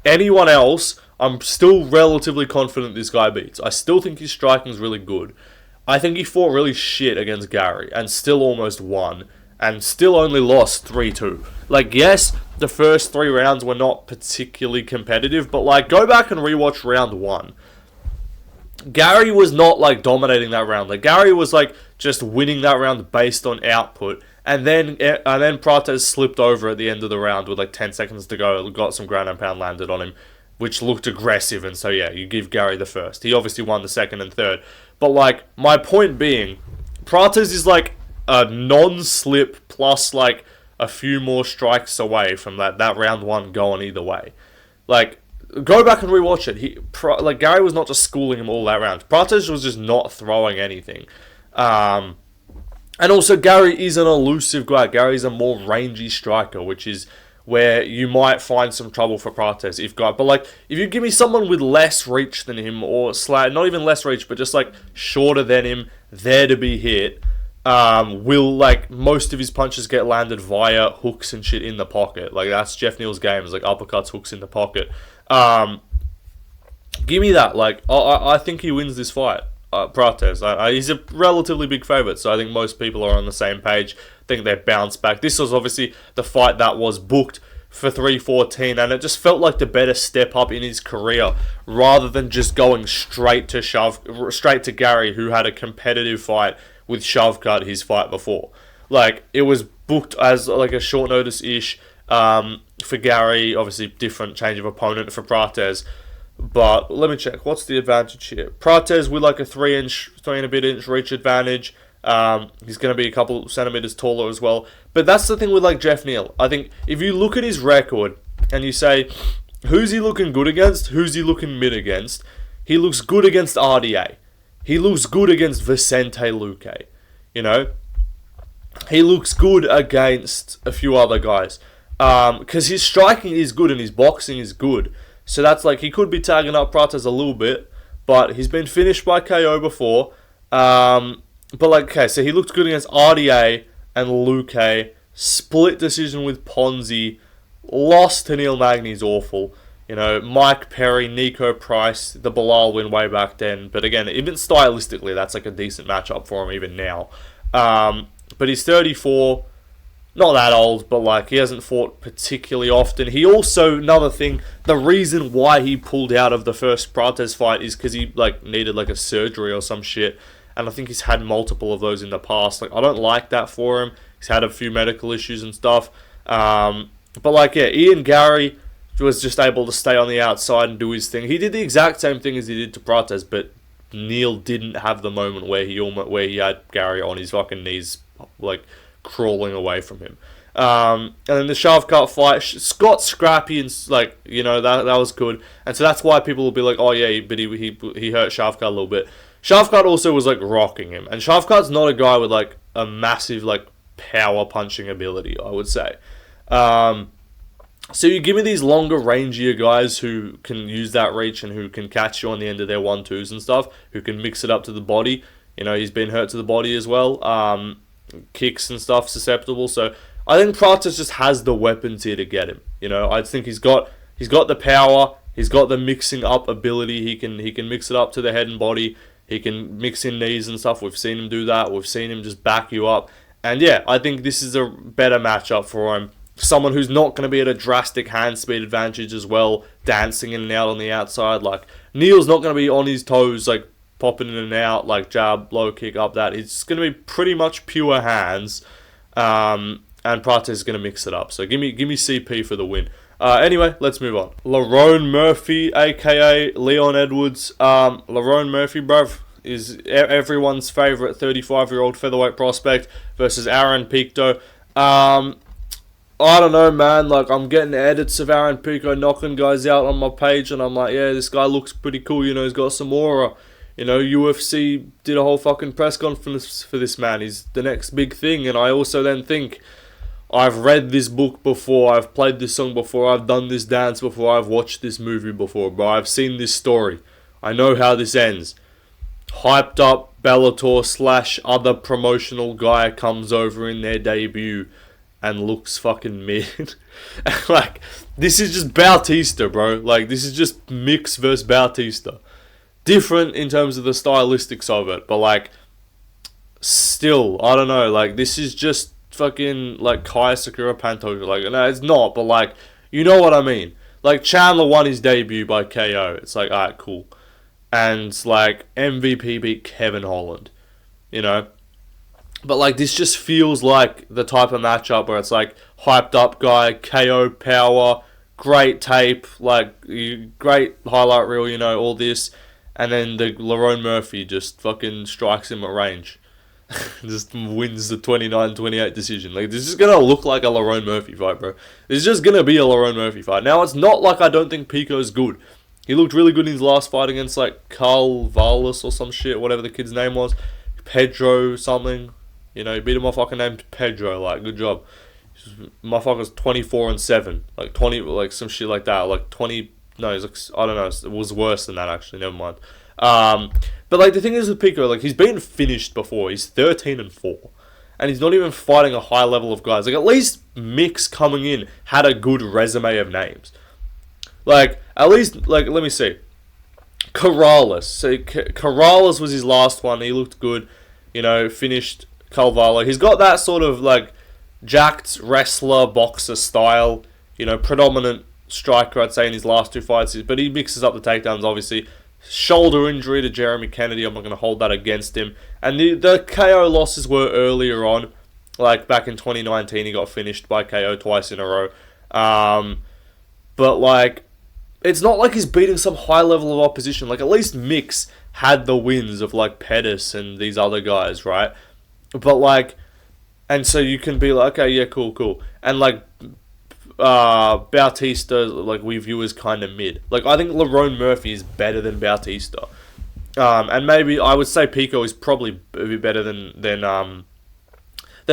anyone else, I'm still relatively confident this guy beats. I still think his striking's really good. I think he fought really shit against Gary and still almost won and still only lost 3-2. Like, yes, the first 3 rounds were not particularly competitive, but, like, go back and rewatch round 1. Gary was not, like, dominating that round. Like, Gary was, like, just winning that round based on output. And then Prates slipped over at the end of the round with, like, 10 seconds to go. Got some ground and pound landed on him, which looked aggressive, and so, yeah, you give Gary the first. He obviously won the second and third. But, like, my point being, Prates is, like, a non-slip plus, like, a few more strikes away from that round 1 going either way. Like, go back and rewatch it. Like, Gary was not just schooling him all that round. Prates was just not throwing anything. And also, Gary is an elusive guy. Gary's a more rangy striker, which is where you might find some trouble for Prates. But like, if you give me someone with less reach than him, or not even less reach, but just like shorter than him, there to be hit, will, like, most of his punches get landed via hooks and shit in the pocket. Like, that's Jeff Neal's game, is like uppercuts, hooks in the pocket. Give me that. Like, I think he wins this fight. Prates. He's a relatively big favourite, so I think most people are on the same page. I think they bounce back. This was obviously the fight that was booked for 314, and it just felt like the better step up in his career, rather than just going straight to Gary, who had a competitive fight with Shavkat his fight before. Like, it was booked as like a short notice-ish for Gary. Obviously, different change of opponent for Prates. But let me check. What's the advantage here? Prates with like a 3 and a bit inch reach advantage. He's going to be a couple centimeters taller as well. But that's the thing with like Jeff Neal. I think if you look at his record and you say, who's he looking good against? Who's he looking mid against? He looks good against RDA. He looks good against Vicente Luque. You know? He looks good against a few other guys. Because his striking is good and his boxing is good. So that's like, he could be tagging up Prates a little bit, but he's been finished by KO before. But like, okay, so he looked good against RDA and Luque, split decision with Ponzi, lost to Neil Magny's awful. You know, Mike Perry, Nico Price, the Bilal win way back then. But again, even stylistically, that's like a decent matchup for him even now. But he's 34. Not that old, but like, he hasn't fought particularly often. He also, another thing, the reason why he pulled out of the first Prates fight is because he like needed like a surgery or some shit, and I think he's had multiple of those in the past. Like, I don't like that for him. He's had a few medical issues and stuff. But like, yeah, Ian Gary was just able to stay on the outside and do his thing. He did the exact same thing as he did to Prates, but Neal didn't have the moment where he had Gary on his fucking knees, like, crawling away from him. And then the Shavkat fight, Scott scrappy and like, you know, that was good. And so that's why people will be like, oh yeah, but he hurt Shavkat a little bit. Shavkat also was like rocking him, and Shavkat's not a guy with like a massive like power punching ability, I would say. So you give me these longer, rangier guys who can use that reach and who can catch you on the end of their 1-2s and stuff, who can mix it up to the body. You know, he's been hurt to the body as well. Kicks and stuff susceptible. So I think Prates just has the weapons here to get him. You know, I think he's got the power, he's got the mixing up ability. He can mix it up to the head and body. He can mix in knees and stuff. We've seen him do that. We've seen him just back you up. And yeah, I think this is a better matchup for him. Someone who's not going to be at a drastic hand speed advantage as well, dancing in and out on the outside. Like, Neal's not going to be on his toes, like, popping in and out, like jab, low kick, up that. It's going to be pretty much pure hands, and Prates is going to mix it up. So give me CP for the win. Anyway, let's move on. Lerone Murphy, aka Leon Edwards. Lerone Murphy, bruv, is everyone's favourite 35-year-old featherweight prospect versus Aaron Picto. I don't know, man. Like, I'm getting edits of Aaron Picto knocking guys out on my page, and I'm like, yeah, this guy looks pretty cool. You know, he's got some aura. You know, UFC did a whole fucking press conference for this man. He's the next big thing. And I also then think, I've read this book before, I've played this song before, I've done this dance before, I've watched this movie before, bro. I've seen this story. I know how this ends. Hyped up Bellator / other promotional guy comes over in their debut and looks fucking mid. Like, this is just Bautista, bro. Like, this is just Mix versus Bautista. Different in terms of the stylistics of it, but like, still, I don't know, like, this is just fucking like Kai Sakura Pantoja. Like, no, it's not, but like, you know what I mean. Like, Chandler won his debut by KO. It's like, alright, cool. And like, MVP beat Kevin Holland, you know. But like, this just feels like the type of matchup where it's like, hyped up guy, KO power, great tape, like, great highlight reel, you know, all this. And then the Lerone Murphy just fucking strikes him at range. just wins the 29-28 decision. Like, this is gonna look like a Lerone Murphy fight, bro. This is just gonna be a Lerone Murphy fight. Now, it's not like I don't think Pico's good. He looked really good in his last fight against, like, Alvarez or some shit, whatever the kid's name was. Pedro something. You know, he beat a motherfucker named Pedro. Like, good job. Motherfucker's 24-7. Like, 20, like, some shit like that. Like, 20, no, he's like, I don't know. It was worse than that, actually. Never mind. But, like, the thing is with Pico, like, he's been finished before. He's 13-4. And he's not even fighting a high level of guys. Like, at least Mix coming in had a good resume of names. Like, at least, like, let me see. Corrales. So, Corrales was his last one. He looked good. You know, finished Calvallo. He's got that sort of, like, jacked wrestler, boxer style. You know, predominant striker, I'd say, in his last two fights. But he mixes up the takedowns, obviously. Shoulder injury to Jeremy Kennedy. I'm not going to hold that against him. And the KO losses were earlier on. Like, back in 2019, he got finished by KO twice in a row. But, like, it's not like he's beating some high level of opposition. Like, at least Mix had the wins of, like, Pettis and these other guys, right? But, like, and so you can be like, okay, yeah, cool. And, like, Bautista, like, we view as kind of mid. Like, I think Lerone Murphy is better than Bautista. And maybe, I would say Pico is probably a bit better than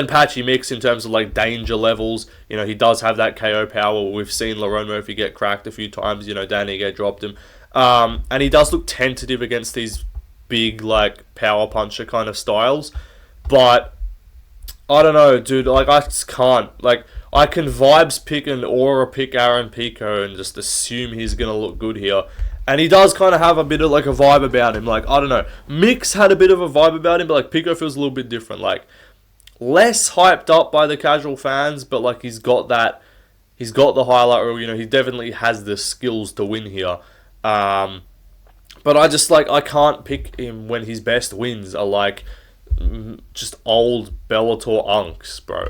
Patchy Mix in terms of, like, danger levels. You know, he does have that KO power. We've seen Lerone Murphy get cracked a few times. You know, Danny Gay dropped him. And he does look tentative against these big, like, power puncher kind of styles. But, I don't know, dude. Like, I just can't. Like, I can vibes pick and aura pick Aaron Pico and just assume he's going to look good here. And he does kind of have a bit of, like, a vibe about him. Like, I don't know. Mix had a bit of a vibe about him, but, like, Pico feels a little bit different. Like, less hyped up by the casual fans, but, like, he's got the highlight reel, you know, he definitely has the skills to win here. But I just, like, I can't pick him when his best wins are, like, just old Bellator unks, bro.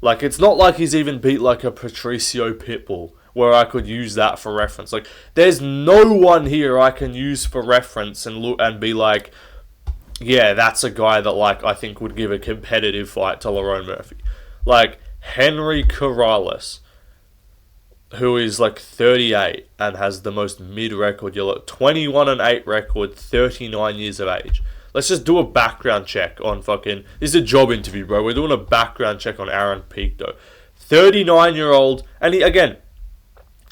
Like, it's not like he's even beat, like, a Patricio Pitbull, where I could use that for reference. Like, there's no one here I can use for reference and look and be like, yeah, that's a guy that, like, I think would give a competitive fight to Lerone Murphy. Like, Henry Corrales, who is, like, 38 and has the most mid record. You're like 21-8 record, 39 years of age. Let's just do a background check on fucking... This is a job interview, bro. We're doing a background check on Aaron Picto. 39-year-old. And he, again,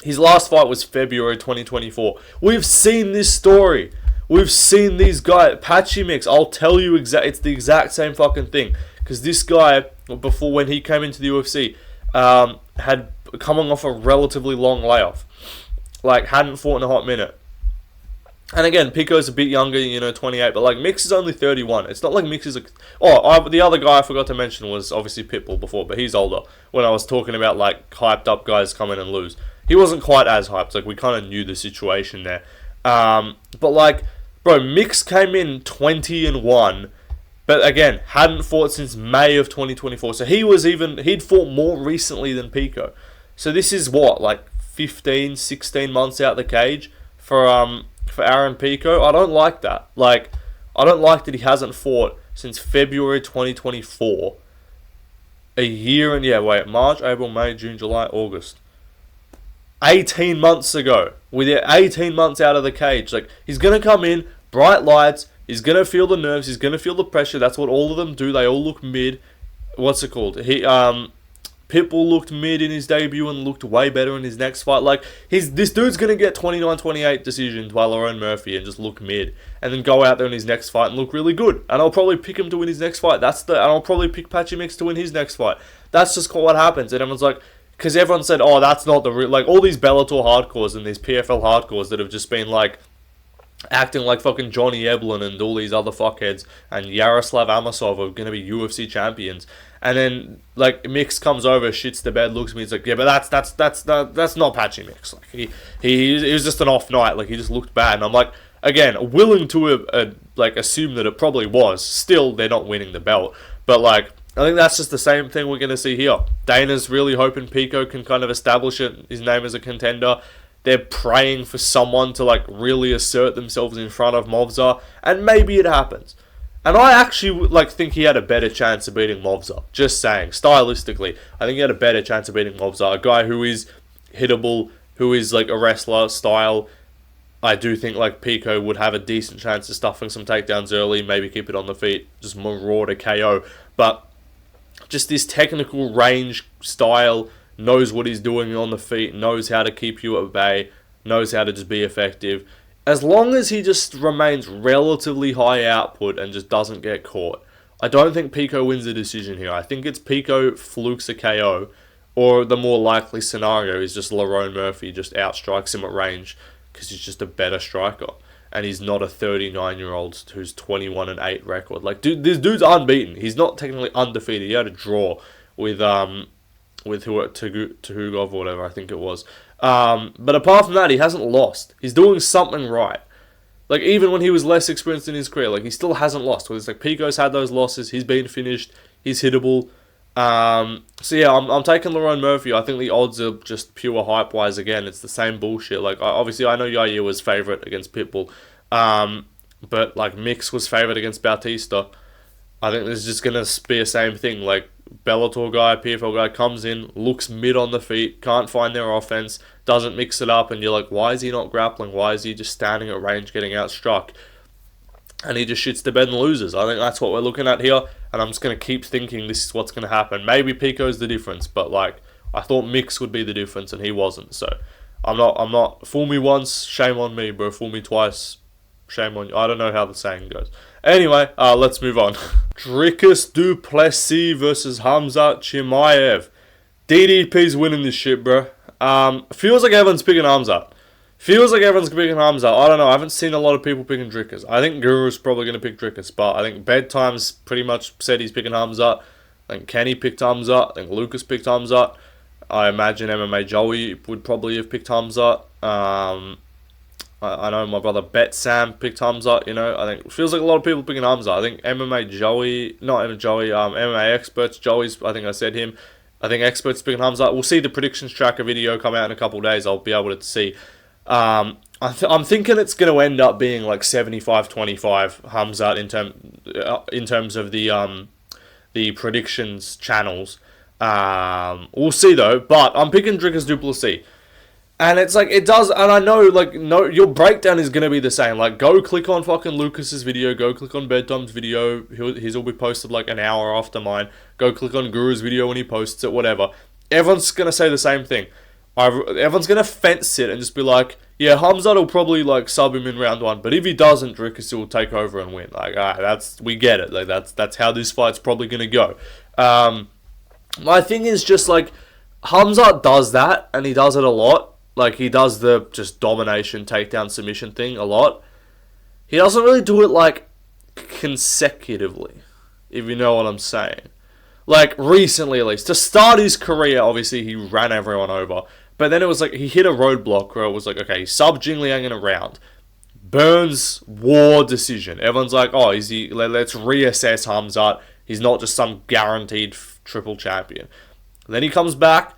his last fight was February 2024. We've seen this story. We've seen these guys. Patchy Mix, I'll tell you it's the exact same fucking thing. Because this guy, before when he came into the UFC, had coming off a relatively long layoff. Like, hadn't fought in a hot minute. And again, Pico's a bit younger, you know, 28, but, like, Mix is only 31. It's not like Mix is... the other guy I forgot to mention was obviously Pitbull before, but he's older. When I was talking about, like, hyped up guys come in and lose. He wasn't quite as hyped. Like, we kind of knew the situation there. But, like, bro, Mix came in 20-1, but, again, hadn't fought since May of 2024. So he'd fought more recently than Pico. So this is what, like, 15, 16 months out the cage for Aaron Pico. I don't like that. Like, I don't like that he hasn't fought since February 2024. A year and, March, April, May, June, July, August. 18 months ago. With 18 months out of the cage. Like, he's going to come in, bright lights, he's going to feel the nerves, he's going to feel the pressure. That's what all of them do. They all look mid. What's it called? Pitbull looked mid in his debut and looked way better in his next fight. Like, this dude's going to get 29-28 decisions by Lerone Murphy and just look mid. And then go out there in his next fight and look really good. And I'll probably pick him to win his next fight. And I'll probably pick Patchy Mix to win his next fight. That's just what happens. And everyone's like... Because everyone said, oh, that's not the real... Like, all these Bellator hardcores and these PFL hardcores that have just been, like... acting like fucking Johnny Eblin and all these other fuckheads and Yaroslav Amosov are going to be UFC champions. And then, like, Mix comes over, shits the bed, looks at me, he's like, yeah, but that's not Patchy Mix. Like, he was just an off night. Like, he just looked bad. And I'm like, again, willing to, assume that it probably was. Still, they're not winning the belt. But, like, I think that's just the same thing we're going to see here. Dana's really hoping Pico can kind of establish his name as a contender. They're praying for someone to, like, really assert themselves in front of Movza. And maybe it happens. And I actually think he had a better chance of beating Movza. Just saying, stylistically, I think he had a better chance of beating Movza. A guy who is hittable, who is like a wrestler style. I do think like Pico would have a decent chance of stuffing some takedowns early, maybe keep it on the feet, just marauder KO. But just this technical range style, knows what he's doing on the feet, knows how to keep you at bay, knows how to just be effective. As long as he just remains relatively high output and just doesn't get caught, I don't think Pico wins the decision here. I think it's Pico flukes a KO, or the more likely scenario is just Lerone Murphy just outstrikes him at range because he's just a better striker. And he's not a 39-year-old who's 21-8 record. Like, dude, this dude's unbeaten. He's not technically undefeated. He had a draw with Tuhugov or whatever, I think it was. But apart from that, he hasn't lost. He's doing something right. Like, even when he was less experienced in his career, like, he still hasn't lost. Where it's like, Pico's had those losses. He's been finished. He's hittable. So yeah, I'm taking Lerone Murphy. I think the odds are just pure hype-wise again. It's the same bullshit. Like, obviously, I know Yair was favourite against Pitbull. But, like, Mix was favourite against Bautista. I think this is just going to be the same thing. Like, Bellator guy, PFL guy comes in, looks mid on the feet, can't find their offense, doesn't mix it up, and you're like, why is he not grappling? Why is he just standing at range getting outstruck? And he just shits the bed and loses. I think that's what we're looking at here, and I'm just going to keep thinking this is what's going to happen. Maybe Pico's the difference, but like, I thought Mix would be the difference, and he wasn't. So, I'm not, fool me once, shame on me, bro. Fool me twice, shame on you. I don't know how the saying goes. Anyway, let's move on. Dricus du Plessis versus Hamzat Chimaev. DDP's winning this shit, bro. Feels like everyone's picking Hamzat. I don't know. I haven't seen a lot of people picking Dricus. I think Guru's probably going to pick Dricus, but I think Bedtime's pretty much said he's picking Hamzat. I think Kenny picked Hamzat. I think Lucas picked Hamzat. I imagine MMA Joey would probably have picked Hamzat. I know my brother Bet Sam picked Hamzat, you know. I think it feels like a lot of people picking Hamzat. I think MMA Experts, Joey's, I think I said him. I think Experts picking Hamzat. We'll see the predictions tracker video come out in a couple of days. I'll be able to see. I'm thinking it's going to end up being like 75-25 Hamzat in terms of the predictions channels. We'll see though, but I'm picking Dricus du Plessis. And it's like, it does, and I know, like, no, your breakdown is going to be the same. Like, go click on fucking Lucas's video, go click on Bedtime's video, his will be posted like an hour after mine. Go click on Guru's video when he posts it, whatever. Everyone's going to say the same thing. Everyone's going to fence it and just be like, yeah, Hamzat will probably, like, sub him in round one, but if he doesn't, Dricus will take over and win. Like, alright, we get it. Like, that's how this fight's probably going to go. My thing is just, like, Hamzat does that, and he does it a lot. Like, he does the just domination, takedown, submission thing a lot. He doesn't really do it, like, consecutively, if you know what I'm saying. Like, recently at least. To start his career, obviously, he ran everyone over. But then it was like, he hit a roadblock where it was like, okay, he subbed Jing Liang in a round. Burns, war decision. Everyone's like, oh, let's reassess Hamzat. He's not just some guaranteed triple champion. And then he comes back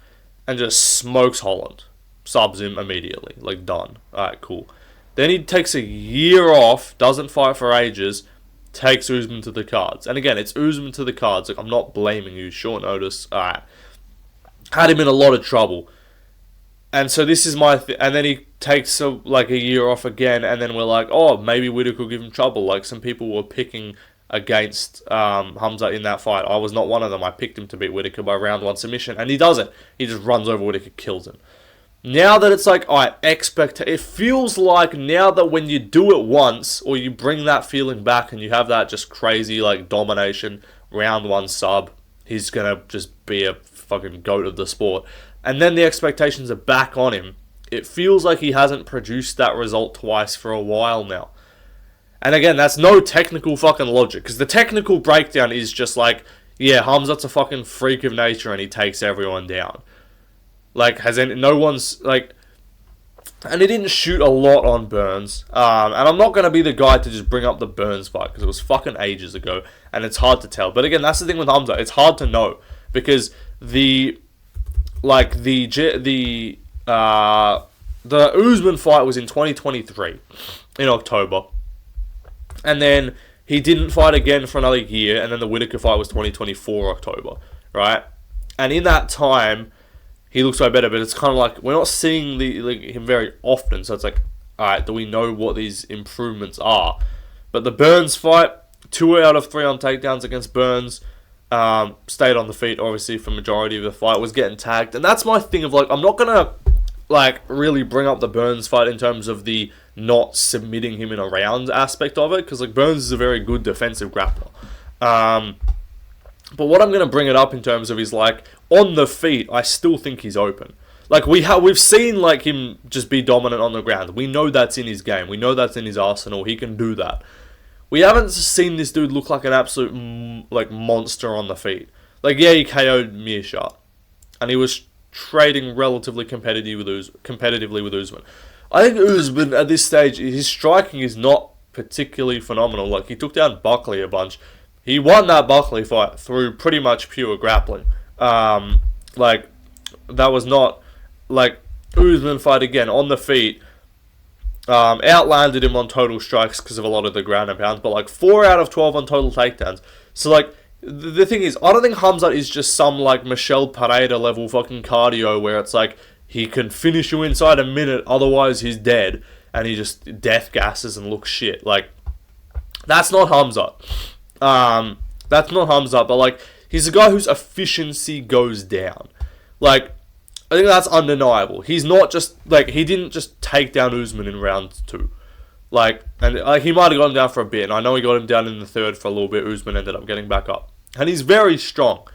and just smokes Holland. Subs him immediately. Like, done. Alright, cool. Then he takes a year off, doesn't fight for ages, takes Usman to the cards. And again, it's Usman to the cards. Like, I'm not blaming you. Short notice. Alright. Had him in a lot of trouble. And so this is my... and then he takes a year off again, and then we're like, oh, maybe Whittaker will give him trouble. Like, some people were picking against Hamzat in that fight. I was not one of them. I picked him to beat Whittaker by round one submission, and he doesn't. He just runs over Whittaker, kills him. Now that it's like, alright, it feels like now that when you do it once, or you bring that feeling back and you have that just crazy, like, domination, round one sub, he's gonna just be a fucking goat of the sport. And then the expectations are back on him. It feels like he hasn't produced that result twice for a while now. And again, that's no technical fucking logic, because the technical breakdown is just like, yeah, Hamzat's a fucking freak of nature and he takes everyone down. Like, no one's, like... And he didn't shoot a lot on Burns. And I'm not going to be the guy to just bring up the Burns fight, because it was fucking ages ago, and it's hard to tell. But again, that's the thing with Hamzat. It's hard to know, because the Usman fight was in 2023, in October. And then he didn't fight again for another year, and then the Whittaker fight was 2024 October, right? And in that time, he looks way better, but it's kind of like, we're not seeing him very often, so it's like, alright, do we know what these improvements are? But the Burns fight, 2 out of 3 on takedowns against Burns, stayed on the feet, obviously, for majority of the fight, was getting tagged, and that's my thing of, like, I'm not gonna, like, really bring up the Burns fight in terms of the not submitting him in a round aspect of it, because, like, Burns is a very good defensive grappler. But what I'm going to bring it up in terms of is, like, on the feet, I still think he's open. Like, we've seen, like, him just be dominant on the ground. We know that's in his game. We know that's in his arsenal. He can do that. We haven't seen this dude look like an absolute, like, monster on the feet. Like, yeah, he KO'd Meerschaert, and he was trading relatively competitively with Usman. I think Usman, at this stage, his striking is not particularly phenomenal. Like, he took down Buckley a bunch. He won that Buckley fight through pretty much pure grappling. Like, that was not, like, Usman fight again, on the feet, outlanded him on total strikes because of a lot of the ground and pounds, but, like, 4 out of 12 on total takedowns. So, like, the thing is, I don't think Khamzat is just some, like, Michel Pereira level fucking cardio where it's like, he can finish you inside a minute, otherwise he's dead, and he just death gasses and looks shit. Like, that's not Khamzat. That's not Khamzat, but, like, he's a guy whose efficiency goes down. Like, I think that's undeniable. He's not just, like, he didn't just take down Usman in round 2. Like, and he might have got him down for a bit, and I know he got him down in the 3rd for a little bit. Usman ended up getting back up. And he's very strong.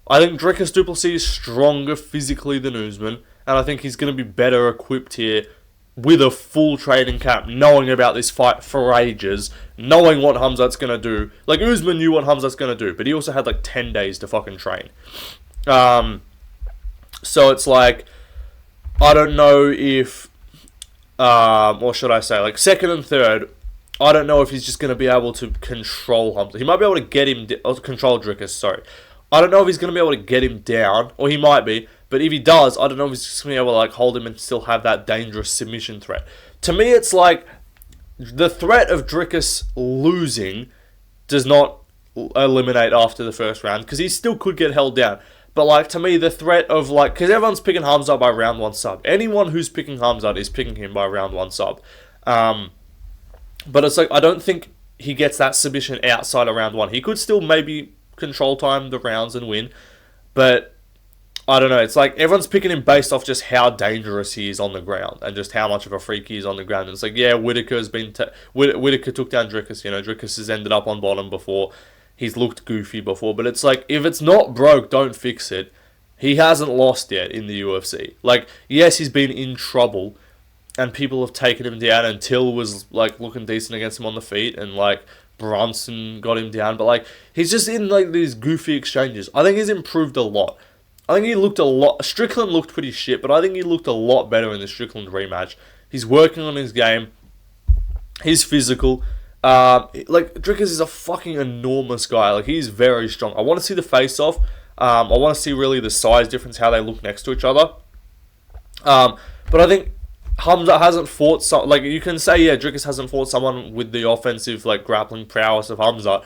I think Dricus du Plessis is stronger physically than Usman, and I think he's going to be better equipped here with a full training camp, knowing about this fight for ages, knowing what Khamzat's going to do. Like, Usman knew what Khamzat's going to do, but he also had, like, 10 days to fucking train. So it's like, I don't know if, or should I say, like, 2nd and 3rd, I don't know if he's just going to be able to control Khamzat. He might be able to get him, control Dricus, sorry. I don't know if he's going to be able to get him down, or he might be, but if he does, I don't know if he's just going to be able to, like, hold him and still have that dangerous submission threat. To me, it's like, the threat of Dricus losing does not eliminate after the first round, because he still could get held down. But, like, to me, the threat of, like, because everyone's picking Khamzat by round 1 sub. Anyone who's picking Khamzat is picking him by round 1 sub. But it's like, I don't think he gets that submission outside of round 1. He could still maybe control time the rounds and win, but I don't know. It's like everyone's picking him based off just how dangerous he is on the ground and just how much of a freak he is on the ground. And it's like, yeah, Whittaker's been Whittaker took down Dricus. You know, Dricus has ended up on bottom before. He's looked goofy before, but it's like, if it's not broke, don't fix it. He hasn't lost yet in the UFC. Like, yes, he's been in trouble, and people have taken him down, and Till was, like, looking decent against him on the feet, and, like, Brunson got him down, but, like, he's just in, like, these goofy exchanges. I think he's improved a lot. I think he looked a lot... Strickland looked pretty shit, but I think he looked a lot better in the Strickland rematch. He's working on his game. He's physical. Like, Dricus is a fucking enormous guy. Like, he's very strong. I want to see the face-off. I want to see really the size difference, how they look next to each other. But I think Khamzat hasn't fought... like, you can say, yeah, Dricus hasn't fought someone with the offensive, like, grappling prowess of Khamzat.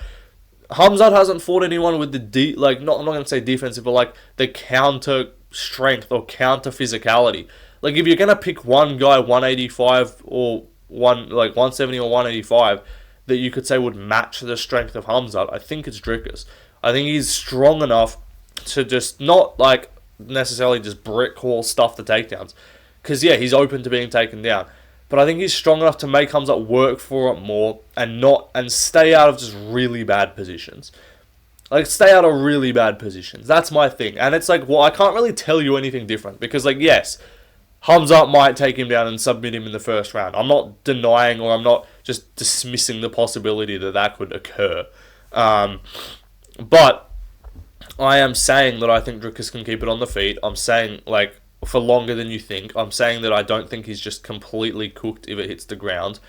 Khamzat hasn't fought anyone with the I'm not going to say defensive, but, like, the counter strength or counter physicality. Like, if you're going to pick one guy, 185 or 170 or 185, that you could say would match the strength of Khamzat, I think it's Dricus. I think he's strong enough to just not, like, necessarily just brick wall stuff the takedowns. Because, yeah, he's open to being taken down. But I think he's strong enough to make Khamzat work for it more and stay out of just really bad positions. Like, stay out of really bad positions. That's my thing. And it's like, well, I can't really tell you anything different. Because, like, yes, Khamzat might take him down and submit him in the first round. I'm not denying, or I'm not just dismissing the possibility that that could occur. But I am saying that I think Dricus can keep it on the feet. I'm saying, like, for longer than you think. I'm saying that I don't think he's just completely cooked if it hits the ground.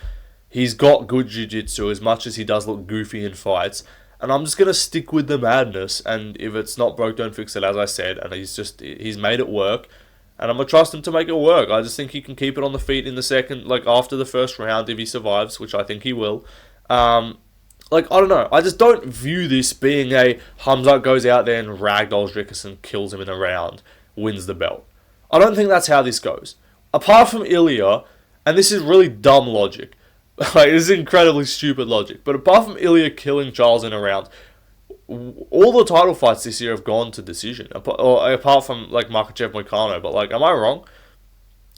He's got good jiu-jitsu as much as he does look goofy in fights. And I'm just going to stick with the madness. And if it's not broke, don't fix it, as I said. And he's made it work. And I'm going to trust him to make it work. I just think he can keep it on the feet in the second, like, after the first round if he survives, which I think he will. like, I don't know. I just don't view this being a Khamzat goes out there and ragdolls Dricus and kills him in a round, wins the belt. I don't think that's how this goes. Apart from Ilya, and this is really dumb logic. Like, this is incredibly stupid logic. But apart from Ilya killing Charles in a round, all the title fights this year have gone to decision. Apart from, like, Makhachev Moicano. But, like, am I wrong?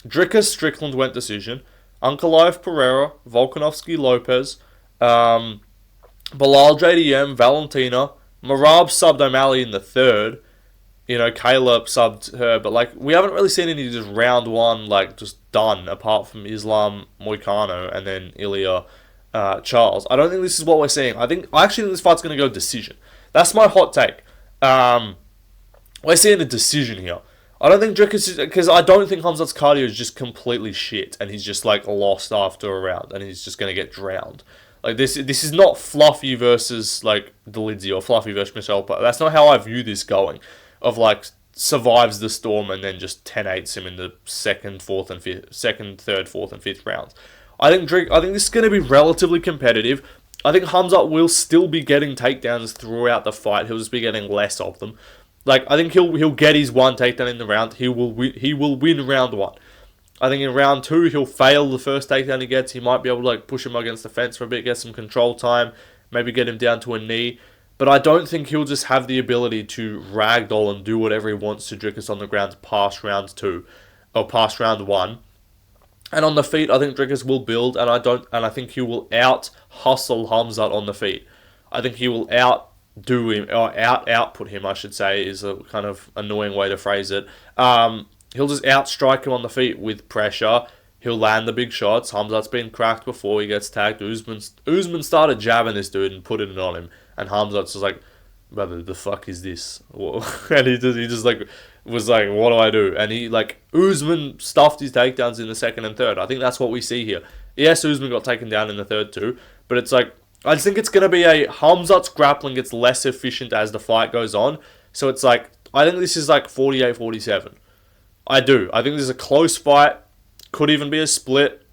Dricus Strickland went decision. Ankalaev Pereira, Volkanovski Lopez, Bilal JDM, Valentina, Merab subbed O'Malley in the third. You know, Kayla subbed her, but, like, we haven't really seen any just round one, like, just done, apart from Islam Moicano and then Ilya Charles. I don't think this is what we're seeing. I actually think this fight's going to go decision. That's my hot take. We're seeing a decision here. I don't think Dricus, because I don't think Khamzat's cardio is just completely shit, and he's just, like, lost after a round, and he's just going to get drowned. Like, this is not Fluffy versus, like, Delizzi or Fluffy versus Michelpa. That's not how I view this going. Of, like, survives the storm and then just 10-8s him in the second, third, fourth, and fifth rounds. I think this is going to be relatively competitive. I think Khamzat will still be getting takedowns throughout the fight. He'll just be getting less of them. Like, I think he'll get his one takedown in the round. He will win round one. I think in round two he'll fail the first takedown he gets. He might be able to, like, push him against the fence for a bit, get some control time, maybe get him down to a knee. But I don't think he'll just have the ability to ragdoll and do whatever he wants to Dricus on the ground past round two, or past round one. And on the feet, I think Dricus will build, and I think he will out-hustle Khamzat on the feet. I think he will outdo him, or output him, I should say, is a kind of annoying way to phrase it. He'll just outstrike him on the feet with pressure. He'll land the big shots. Khamzat's been cracked before he gets tagged. Usman started jabbing this dude and putting it on him. And Khamzat's just like, brother, the fuck is this? And he just like was like, what do I do? And he, like, Usman stuffed his takedowns in the second and third. I think that's what we see here. Yes, Usman got taken down in the third too, but it's like, I just think it's going to be a Khamzat's grappling gets less efficient as the fight goes on. So it's like, I think this is like 48-47. I do. I think this is a close fight. Could even be a split.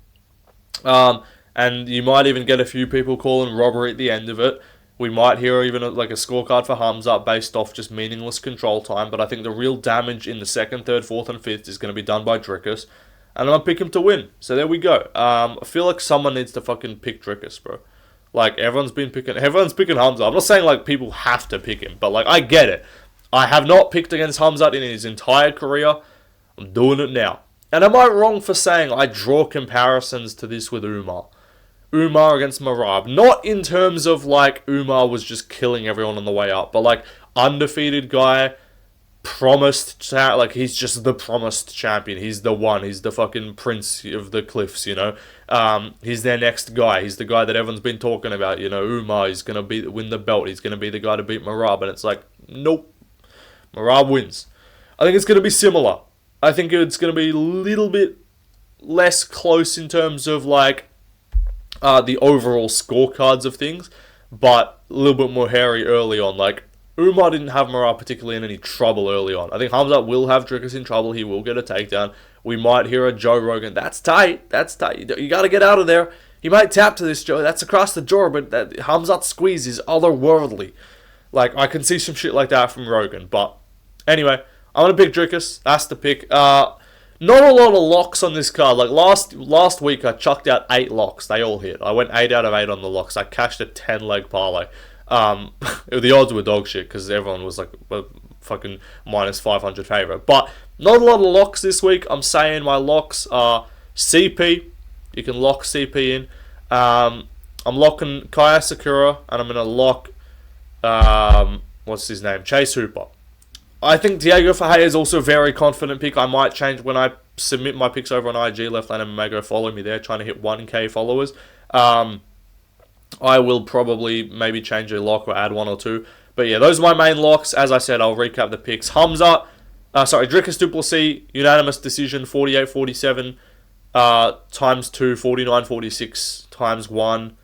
And you might even get a few people calling robbery at the end of it. We might hear even like a scorecard for Khamzat based off just meaningless control time. But I think the real damage in the second, third, fourth, and fifth is going to be done by Dricus. And I'm going to pick him to win. So there we go. I feel like someone needs to fucking pick Dricus, bro. Like, everyone's picking Khamzat. I'm not saying, like, people have to pick him. But, like, I get it. I have not picked against Khamzat in his entire career. I'm doing it now. And am I wrong for saying I draw comparisons to this with Umar? Umar against Merab. Not in terms of, like, Umar was just killing everyone on the way up. But, like, undefeated guy, like, he's just the promised champion. He's the one. He's the fucking prince of the cliffs, you know. He's their next guy. He's the guy that everyone's been talking about, you know. Umar is going to win the belt. He's going to be the guy to beat Merab. And it's like, nope. Merab wins. I think it's going to be similar. I think it's going to be a little bit less close in terms of, like, the overall scorecards of things, but a little bit more hairy early on. Like, Umar didn't have Merab particularly in any trouble early on. I think Khamzat will have Dricus in trouble. He will get a takedown. We might hear a Joe Rogan. That's tight. That's tight. You got to get out of there. He might tap to this, Joe. That's across the jaw, but that Khamzat squeeze is otherworldly. Like, I can see some shit like that from Rogan. But anyway, I'm going to pick Dricus. That's the pick. Not a lot of locks on this card. Like, last week, I chucked out 8 locks. They all hit. I went 8 out of 8 on the locks. I cashed a 10-leg parlay. The odds were dog shit because everyone was like a fucking minus 500 favourite. But not a lot of locks this week. I'm saying my locks are CP. You can lock CP in. I'm locking Kaya Sakura, and I'm going to lock, what's his name? Chase Hooper. I think Diego Ferreira is also a very confident pick. I might change when I submit my picks over on IG. Left Lane MMA, go follow me there. Trying to hit 1k followers. I will probably maybe change a lock or add 1 or 2. But yeah, those are my main locks. As I said, I'll recap the picks. Dricus du Plessis, unanimous decision, 48-47 times 2, 49-46 times 1.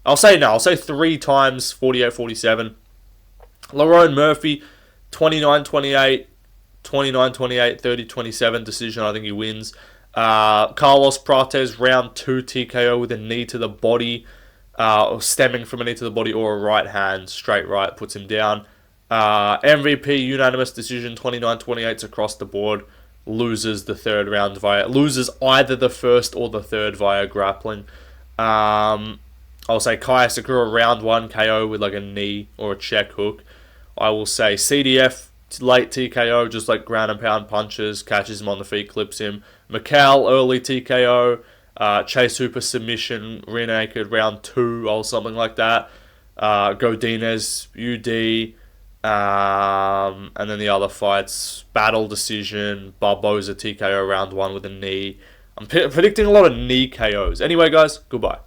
I'll say 3 times 48-47. Lerone Murphy, 29-28, 29-28, 30-27 decision. I think he wins. Carlos Prates, round 2 TKO with a knee to the body. stemming from a knee to the body, or a right hand, straight right, puts him down. MVP, unanimous decision, 29-28 across the board. Loses the third round loses either the first or the third via grappling. I'll say Kaya Sakura round 1 KO with like a knee or a check hook. I will say CDF late TKO, just like ground and pound punches, catches him on the feet, clips him. Macau early TKO, Chase Hooper submission, rear naked round 2 or something like that. Godinez UD, and then the other fights, battle decision, Barbozi TKO round 1 with a knee. I'm predicting a lot of knee KOs. Anyway, guys, goodbye.